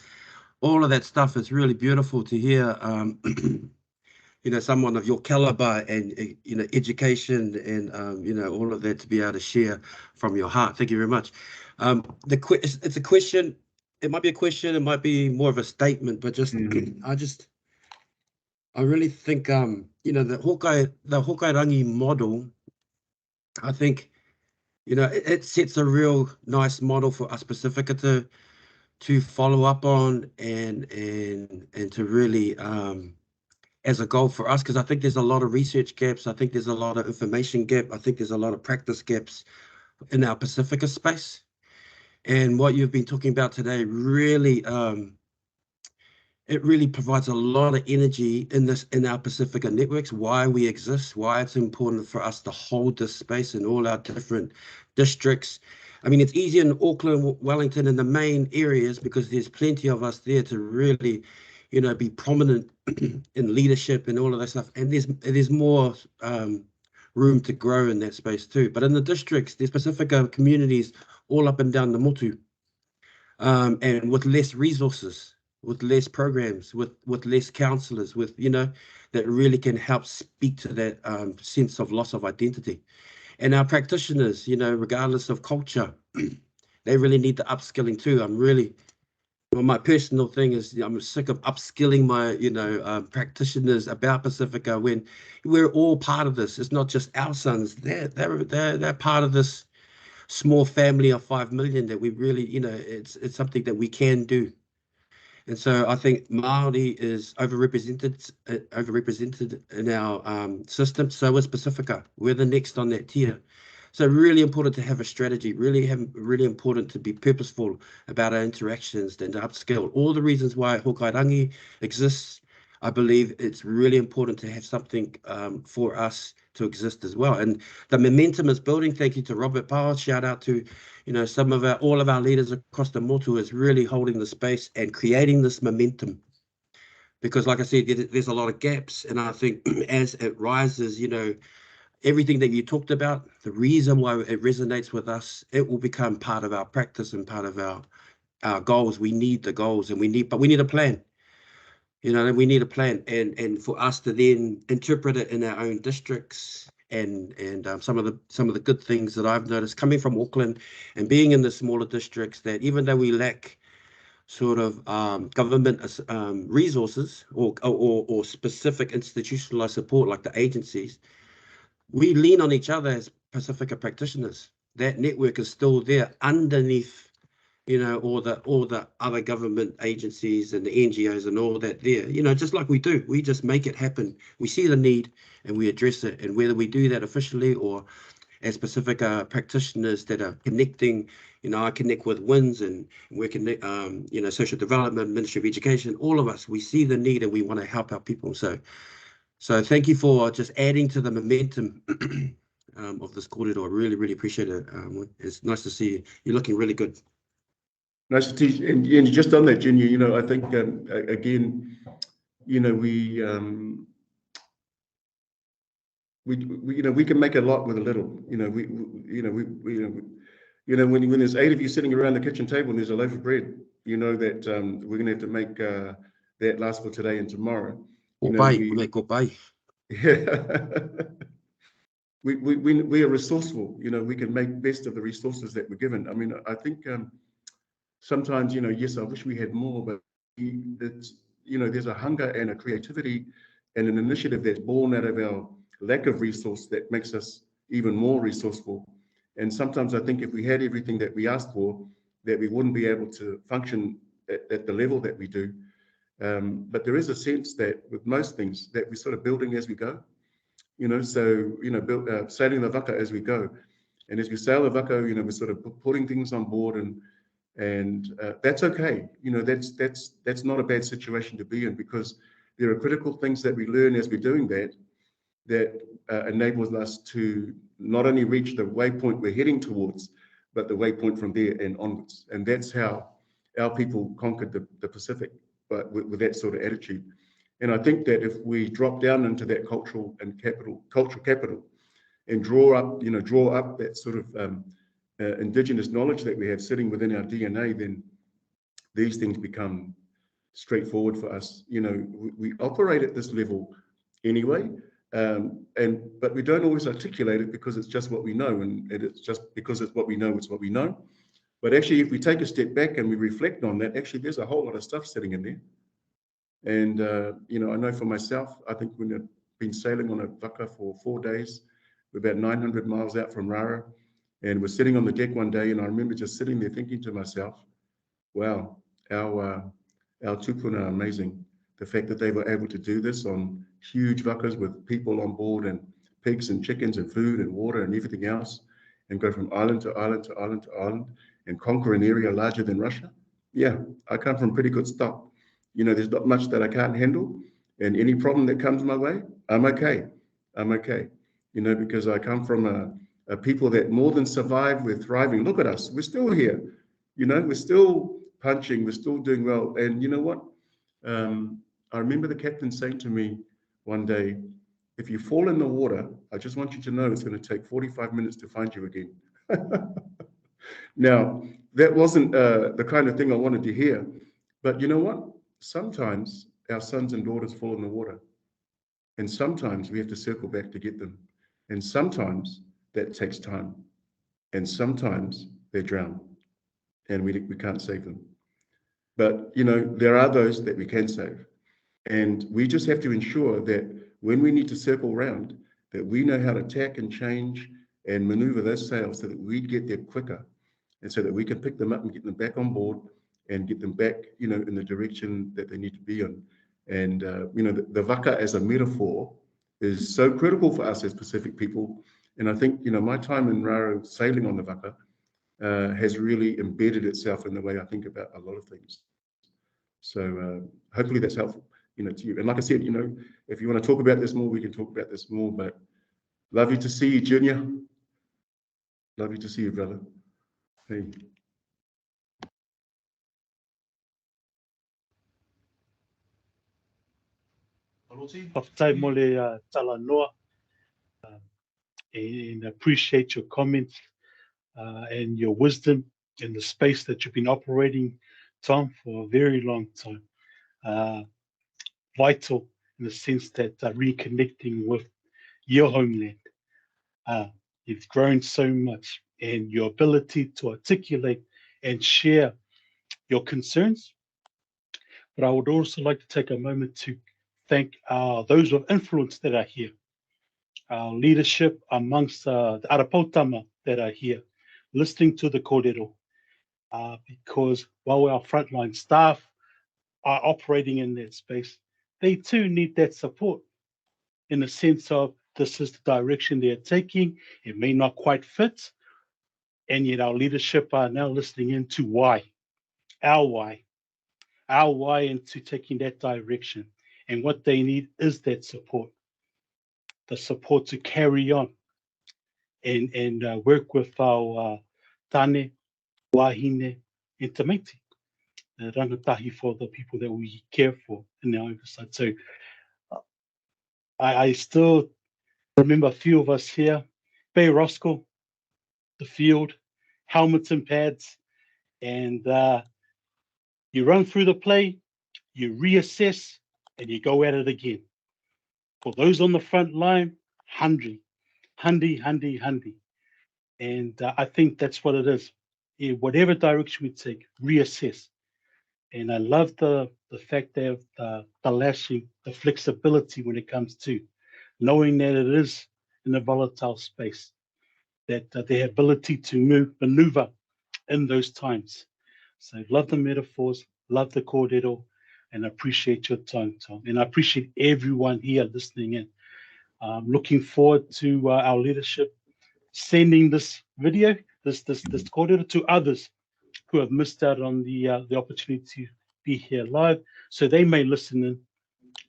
All of that stuff is really beautiful to hear. You know, someone of your caliber and, you know, education and, you know, all of that to be able to share from your heart. Thank you very much. It's a question. It might be a question. It might be more of a statement, but just, I really think, you know, the Hokairangi model, I think, you know, it sets a real nice model for us Pasifika to follow up on and to really as a goal for us, because I think there's a lot of research gaps. I think there's a lot of information gap. I think there's a lot of practice gaps in our Pasifika space. And what you've been talking about today really, it really provides a lot of energy in our Pasifika networks, why we exist, why it's important for us to hold this space in all our different districts. I mean, it's easy in Auckland, Wellington, and the main areas, because there's plenty of us there to really, you know, be prominent in leadership and all of that stuff. And there's more room to grow in that space too. But in the districts, there's Pasifika communities all up and down the motu, and with less resources, with less programs, with less counsellors, with, you know, that really can help speak to that sense of loss of identity. And our practitioners, you know, regardless of culture, they really need the upskilling too. Well, my personal thing is, I'm sick of upskilling my, you know, practitioners about Pasifika when we're all part of this. It's not just our sons; they're part of this small family of 5 million that we really, you know, it's something that we can do. And so I think Māori is overrepresented in our system. So is Pasifika. We're the next on that tier. So really important to have a strategy, really important to be purposeful about our interactions and to upscale. All the reasons why Hokairangi exists, I believe it's really important to have something for us to exist as well. And the momentum is building. Thank you to Robert Powell. Shout out to, you know, all of our leaders across the motu is really holding the space and creating this momentum. Because like I said, there's a lot of gaps. And I think as it rises, you know, everything that you talked about, the reason why it resonates with us, it will become part of our practice and part of our goals. We need the goals and we need a plan. You know, we need a plan, and for us to then interpret it in our own districts, and some of the good things that I've noticed coming from Auckland and being in the smaller districts, that even though we lack sort of government resources or specific institutionalized support like the agencies, we lean on each other as Pasifika practitioners. That network is still there underneath, you know, all the other government agencies and the NGOs and all that there, you know, just like we do. We just make it happen. We see the need and we address it. And whether we do that officially or as Pasifika practitioners that are connecting, you know, I connect with Wynne and we're connect, you know, social development, Ministry of Education, all of us, we see the need and we want to help our people. So thank you for just adding to the momentum of this corridor. I really appreciate it. It's nice to see you. You're looking really good. Nice to teach, and just on that, Junior, you know, I think again, you know, we you know, we can make a lot with a little. You know, when there's 8 of you sitting around the kitchen table and there's a loaf of bread, you know that we're going to have to make that last for today and tomorrow. You know, we are resourceful. You know, we can make best of the resources that we're given. I mean, I think. Sometimes, you know, yes, I wish we had more, but it's, you know, there's a hunger and a creativity and an initiative that's born out of our lack of resource that makes us even more resourceful. And sometimes I think if we had everything that we asked for, that we wouldn't be able to function at the level that we do. But there is a sense that with most things that we're sort of building as we go, you know, so, you know, sailing the waka as we go. And as we sail the waka, you know, we're sort of putting things on board and that's okay. You know, that's not a bad situation to be in, because there are critical things that we learn as we're doing that enables us to not only reach the waypoint we're heading towards, but the waypoint from there and onwards. And that's how our people conquered the Pacific, but with that sort of attitude. And I think that if we drop down into that cultural capital and draw up that sort of indigenous knowledge that we have sitting within our DNA, then these things become straightforward for us. You know, we operate at this level anyway, but we don't always articulate it because it's just what we know, and it's just because it's what we know, it's what we know. But actually, if we take a step back and we reflect on that, actually, there's a whole lot of stuff sitting in there. And you know, I know for myself, I think when I've been sailing on a waka for 4 days, we're about 900 miles out from Rara. And we're sitting on the deck one day, and I remember just sitting there thinking to myself, wow, our tupuna are amazing. The fact that they were able to do this on huge wakas with people on board and pigs and chickens and food and water and everything else, and go from island to island to island to island and conquer an area larger than Russia. Yeah, I come from pretty good stock. You know, there's not much that I can't handle, and any problem that comes my way, I'm okay. You know, because I come from a people that more than survive, we're thriving. Look at us, we're still here. You know, we're still punching, we're still doing well. And you know what? I remember the captain saying to me one day, if you fall in the water, I just want you to know it's going to take 45 minutes to find you again. Now, that wasn't the kind of thing I wanted to hear. But you know what? Sometimes our sons and daughters fall in the water. And sometimes we have to circle back to get them. And sometimes that takes time. And sometimes they drown and we can't save them. But, you know, there are those that we can save. And we just have to ensure that when we need to circle around, that we know how to tack and change and maneuver those sails so that we get there quicker, and so that we can pick them up and get them back on board and get them back, in the direction that they need to be in. And, the waka as a metaphor is so critical for us as Pacific people. And I think, my time in Raro sailing on the waka has really embedded itself in the way I think about a lot of things. So hopefully that's helpful, to you. And like I said, if you want to talk about this more, we can talk about this more, but lovely to see you, Junior. Lovely to see you, brother. Hey. Whakatau mole tala noa, and appreciate your comments and your wisdom in the space that you've been operating, Tom, for a very long time. Vital in the sense that reconnecting with your homeland. You've grown so much, and your ability to articulate and share your concerns. But I would also like to take a moment to thank those of influence that are here, our leadership amongst the Arapautama that are here, listening to the kōrero, because while our frontline staff are operating in that space, they too need that support in the sense of this is the direction they're taking. It may not quite fit, and yet our leadership are now listening into why into taking that direction. And what they need is that support, the support to carry on and work with our tane, wahine, and tamaiti, the rangatahi for the people that we care for in our oversight. So I still remember a few of us here, Bay Roscoe, the field, helmets and pads, and you run through the play, you reassess, and you go at it again. For those on the front line, hungry. And I think that's what it is. In whatever direction we take, reassess. And I love the fact that the lashing, the flexibility when it comes to knowing that it is in a volatile space, that the ability to maneuver in those times. So love the metaphors, love the kōrero, and appreciate your time, Tom. And I appreciate everyone here listening in. Looking forward to our leadership sending this video, this kōrero to others who have missed out on the opportunity to be here live, so they may listen in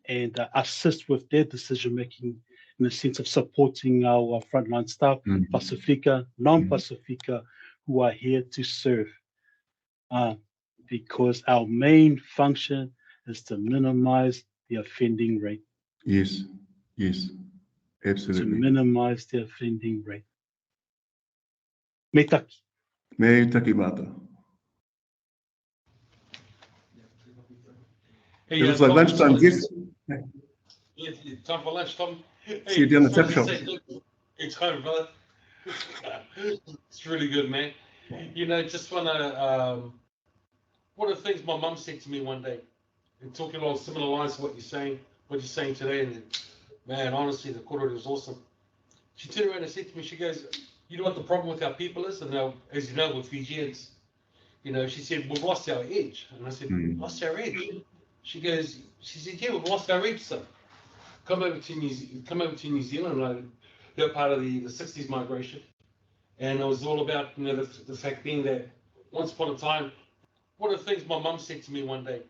and assist with their decision making in the sense of supporting our frontline staff, Pasifika, non-Pasifika, who are here to serve. Because our main function is to minimize the offending rate. Yes, absolutely. To minimize the offending rate. Me taki. Me taki mata. Hey, It looks like lunchtime, yes. Yeah, time for lunch, Tom. See you down the tip shop. It's home, brother. It's really good, man. Just want to, one of the things my mum said to me one day, and talking along similar lines to what you're saying today, and man, honestly, the kōrero is awesome. She turned around and said to me, she goes, you know what the problem with our people is? And now, as you know, with Fijians, she said, we've lost our edge. And I said, lost our edge? She said, yeah, we've lost our edge, son. Come over to New Zealand, they're part of the 60s migration. And it was all about, the fact being that once upon a time, one of the things my mum said to me one day,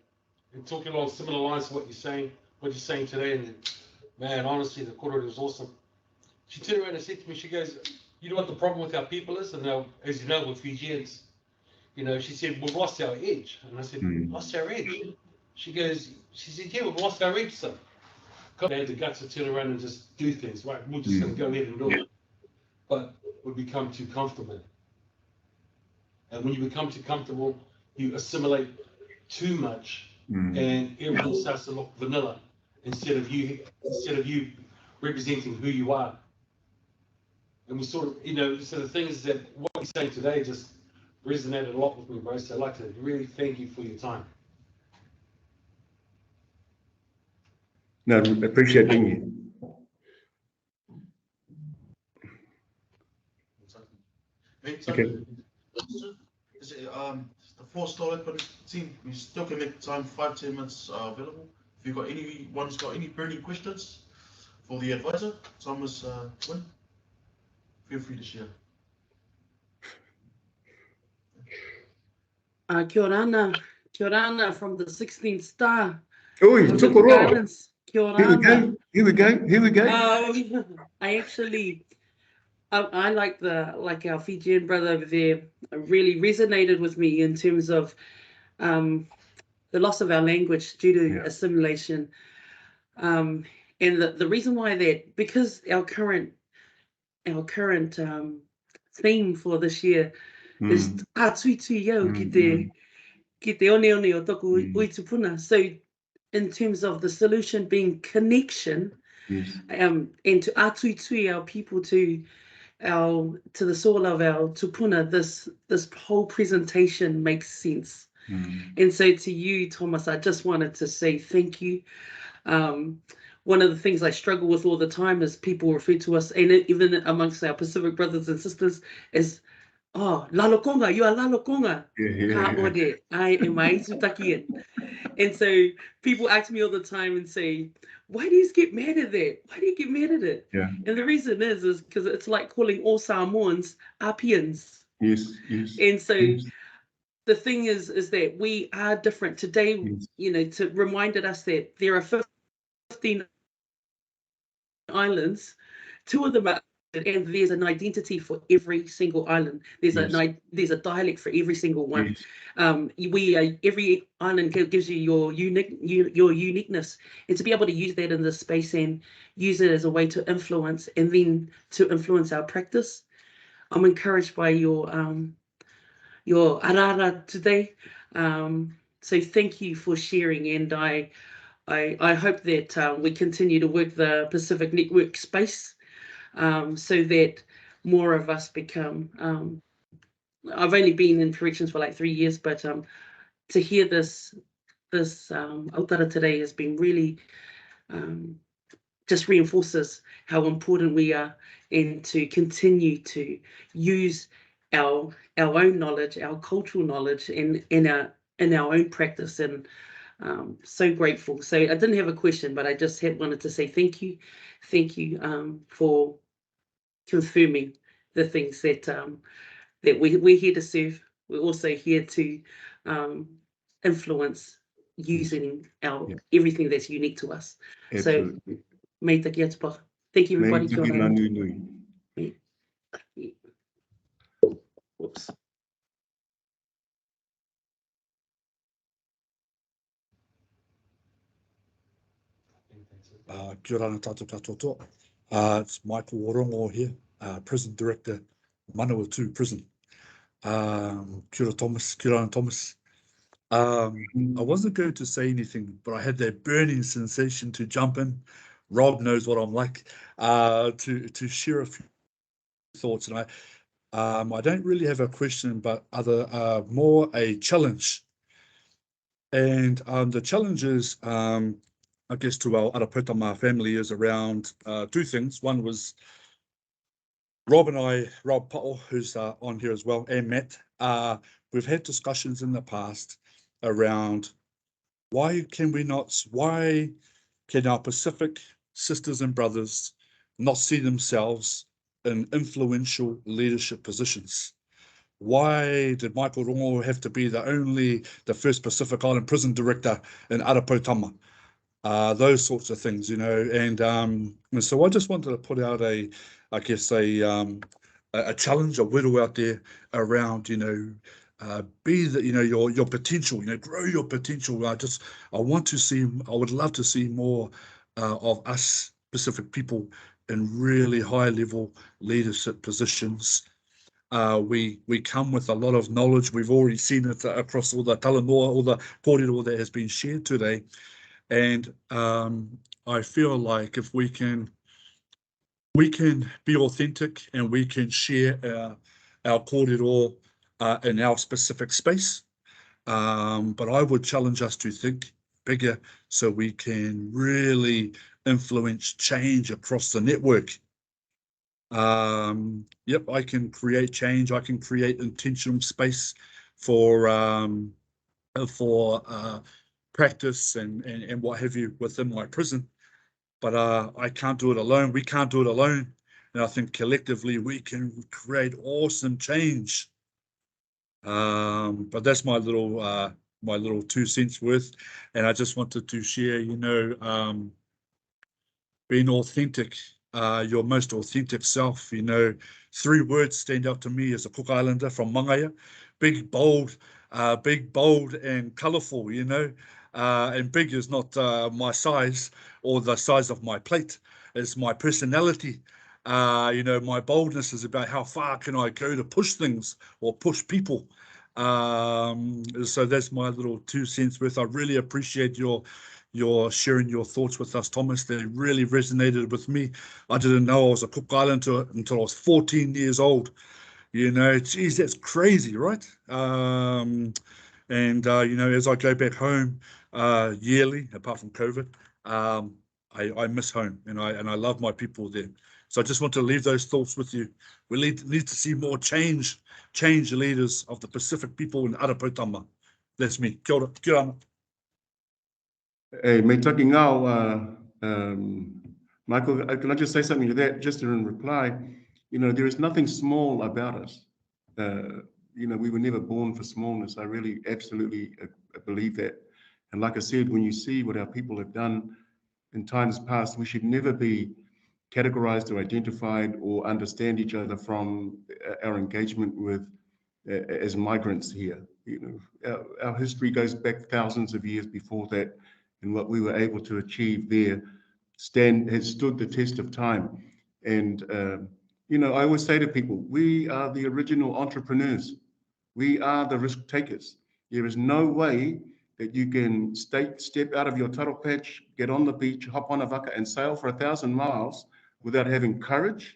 and talking along similar lines to what you're saying today, and man, honestly, the kōrero is awesome. She turned around and said to me, she goes, you know what the problem with our people is? And now, as you know, with Fijians, she said, we've lost our edge. And I said, lost our edge? She said, yeah, we've lost our edge, son. They had the guts to turn around and just do things, right? We're just going to go ahead and do it. But we become too comfortable. And when you become too comfortable, you assimilate too much, and everything starts to look vanilla instead of you representing who you are. And we sort of, so the thing is that what you're saying today just resonated a lot with me, bro. So I'd like to really thank you for your time. No, I appreciate being here. Okay. Is it, the floor still open? Team, we still can make time, 5-10 minutes available. If you've got anyone's got any burning questions for the advisor, Thomas Wynne, feel free to share. Kia ora ana from the 16th star. Oi, From the toko roa. Islands. Kia ora Here we ana. go. Here we go. Here we go. I actually, I like our Fijian brother over there really resonated with me in terms of the loss of our language due to assimilation. And the reason why that, because our current theme for this year is atuitu iau ki te one o toku uitupuna. So in terms of the solution being connection, and to atuitu our people to the soul of our tupuna, this whole presentation makes sense. And so to you, Thomas, I just wanted to say thank you. One of the things I struggle with all the time is people refer to us, and even amongst our Pacific brothers and sisters, is, oh, lalokonga, you are lalokonga. Ka ore, I am aizutakian. And so people ask me all the time and say, why do you get mad at that? Why do you get mad at it? Yeah. And the reason is because it's like calling all Samoans Apians. Yes, yes. And so yes. the thing is that we are different. Today, to reminded us that there are 15 islands, 2 of them are, and there's an identity for every single island. There's a dialect for every single one. Every island gives you your uniqueness, and to be able to use that in this space and use it as a way to influence, and then to influence our practice. I'm encouraged by your arara today. So thank you for sharing, and I hope that we continue to work the Pacific Network space, so that more of us become. I've only been in corrections for like 3 years, but to hear this autara today has been really just reinforces how important we are, and to continue to use our own knowledge, our cultural knowledge, in our own practice. And so grateful. So I didn't have a question, but I just wanted to say thank you for confirming the things that we're here to serve. We're also here to influence using everything that's unique to us. Absolutely. So me te kia tapa. Thank you, everybody. Me te ki nui nui. Whoops. Kia ora tātou katoa. It's Michael Warongo here, Prison Director, Manawatu Prison. Kia ora Thomas, kia ora Thomas. I wasn't going to say anything, but I had that burning sensation to jump in. Rob knows what I'm like, to share a few thoughts. And I don't really have a question, but more a challenge. And the challenge is, I guess, to our Araputama family is around 2 things. One was Rob Pa'o, who's on here as well, and Matt. We've had discussions in the past around why can our Pacific sisters and brothers not see themselves in influential leadership positions? Why did Michael Rongo have to be the first Pacific Island prison director in Araputama? Those sorts of things, and so I just wanted to put out a challenge, a widow out there around, be that, your potential, grow your potential. I would love to see more of us Pacific people in really high level leadership positions. We come with a lot of knowledge. We've already seen it across all the talanoa, all the kōrero that has been shared today. And I feel like if we can be authentic and we can share our kōrero in our specific space, but I would challenge us to think bigger so we can really influence change across the network. Yep, I can create change. I can create intentional space for practice and what have you within my prison. But I can't do it alone. We can't do it alone. And I think collectively we can create awesome change. But that's my little 2 cents worth. And I just wanted to share, being authentic, your most authentic self. 3 words stand out to me as a Cook Islander from Mangaya: big, bold, and colourful. And big is not my size or the size of my plate; it's my personality. My boldness is about how far can I go to push things or push people. So that's my little 2 cents worth. I really appreciate your sharing your thoughts with us, Thomas. They really resonated with me. I didn't know I was a Cook Islander until I was 14 years old. Geez, that's crazy, right? And as I go back home yearly, apart from COVID, I miss home, and I love my people there. So I just want to leave those thoughts with you. We need to see more change leaders of the Pacific people in Arapotama. That's me. Kia ora. Kia ora. Hey, me taki ngao, Michael, can I just say something to that, just in reply? There is nothing small about us. We were never born for smallness. I really absolutely believe that. And like I said, when you see what our people have done in times past, we should never be categorized or identified or understand each other from our engagement with as migrants here. Our history goes back thousands of years before that, and what we were able to achieve there has stood the test of time. And I always say to people, we are the original entrepreneurs. We are the risk takers. There is no way that you can step out of your taro patch, get on the beach, hop on a waka, and sail for 1,000 miles without having courage,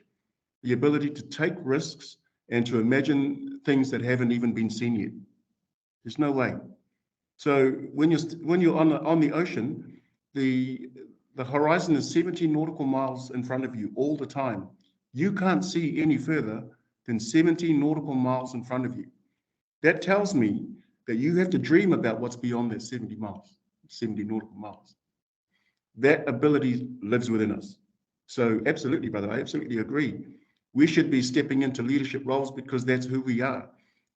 the ability to take risks, and to imagine things that haven't even been seen yet. There's no way. So when you're on the ocean, the horizon is 70 nautical miles in front of you all the time. You can't see any further than 70 nautical miles in front of you. That tells me that you have to dream about what's beyond that 70 nautical miles. That ability lives within us. So absolutely, brother, I absolutely agree. We should be stepping into leadership roles because that's who we are.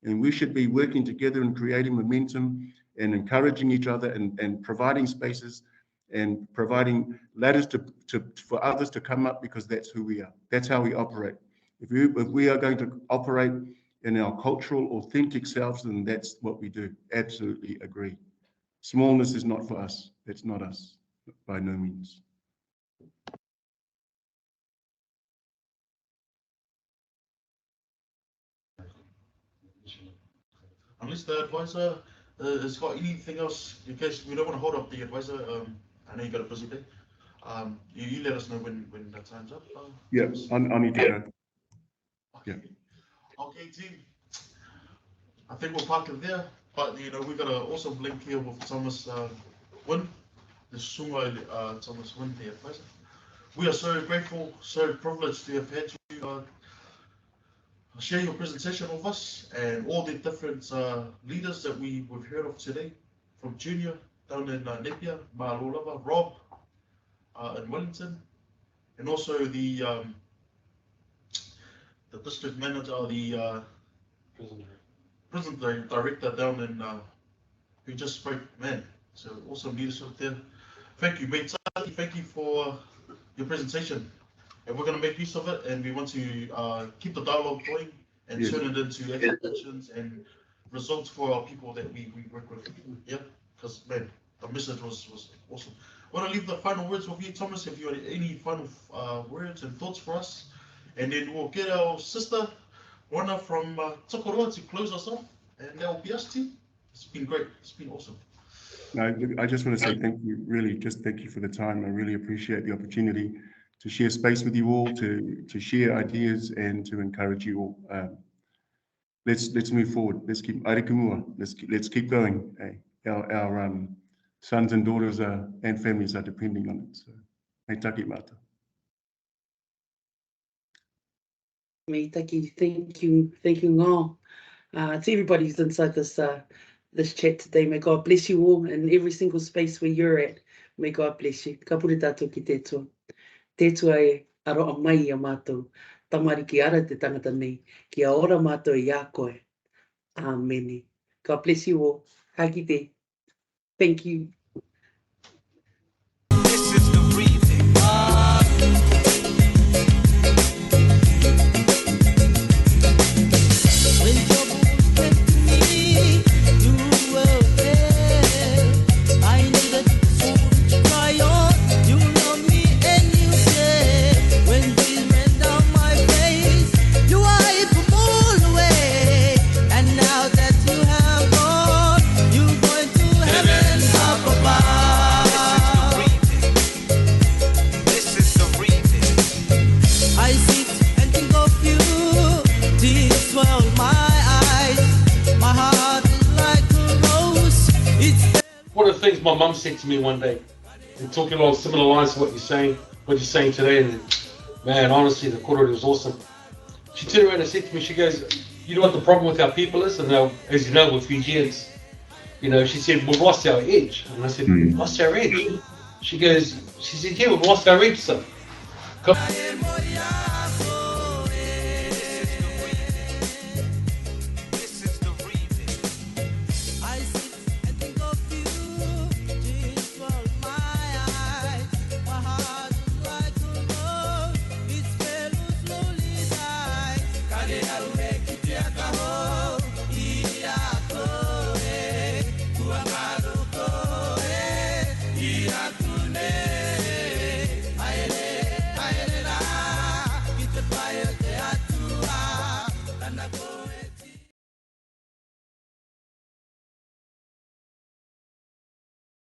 And we should be working together and creating momentum and encouraging each other and providing spaces and providing ladders for others to come up, because that's who we are. That's how we operate. If we are going to operate in our cultural, authentic selves, then that's what we do. Absolutely agree. Smallness is not for us. That's not us, by no means. Unless the advisor has got anything else, in case we don't want to hold up the advisor. I know you got a busy day. You let us know when the time's up. Yeah, I need to go. Okay. Okay, team. I think we'll park it there. But we've got an awesome link here with Thomas Wynne, the Sungai Thomas Wynne, the advisor. We are so grateful, so privileged to have had you share your presentation with us and all the different leaders that we've heard of today, from Junior down in Napier, Ma'alolava, Rob in Wellington, and also the district manager, the prison director down in who just spoke. Man, so awesome leadership there. Thank you, mate. Thank you for your presentation. And we're going to make use of it, and we want to keep the dialogue going and turn it into actions and results for our people that we work with. Yeah, because man, the message was awesome. I want to leave the final words with you, Thomas, if you have any final words and thoughts for us. And then we'll get our sister, Rana from Tarurongo, to close us off. And that will be us, team. It's been great. It's been awesome. No, I just want to say thank you, really, just thank you for the time. I really appreciate the opportunity to share space with you all, to share ideas and to encourage you all. Let's move forward. Let's keep arikumua. Let's keep going. Our sons and daughters and families are depending on it. So, hei taki mata. Me taki, thank you, ngā. To everybody who's inside this chat today, may God bless you all in every single space where you're at. May God bless you. Ka pure tātou ki tētua. Tētua e aroa mai a mātou. Tamari ki ara te tangata nei. Ki a ora mātou i a koe. Amen. God bless you all. Ka kite. Thank you. This is the remix. When trouble came to me, you were there. I needed someone to cry on. You love me and you said, when tears ran down my face, you wiped them all away. And now that you have gone, you're going to heaven up above. This is the remix. I sit and think of you. Tears swell my eyes. My heart is like a rose. It's One of the things my mum said to me one day, and talking along similar lines to what you're saying today, and man, honestly, the korore was awesome. She turned around and said to me, she goes, you know what the problem with our people is? And now, as you know, with Fijians, you know, she said, we've lost our edge. And I said, we've lost our edge? She said, yeah, we've lost our edge, son. This is the remix. I sit and think of you. Tears swell my eyes. My heart is like a rose. Its petals slowly die. Kare aruhe kitea kaho. Ia koe. Kua karu koe. Ia koe.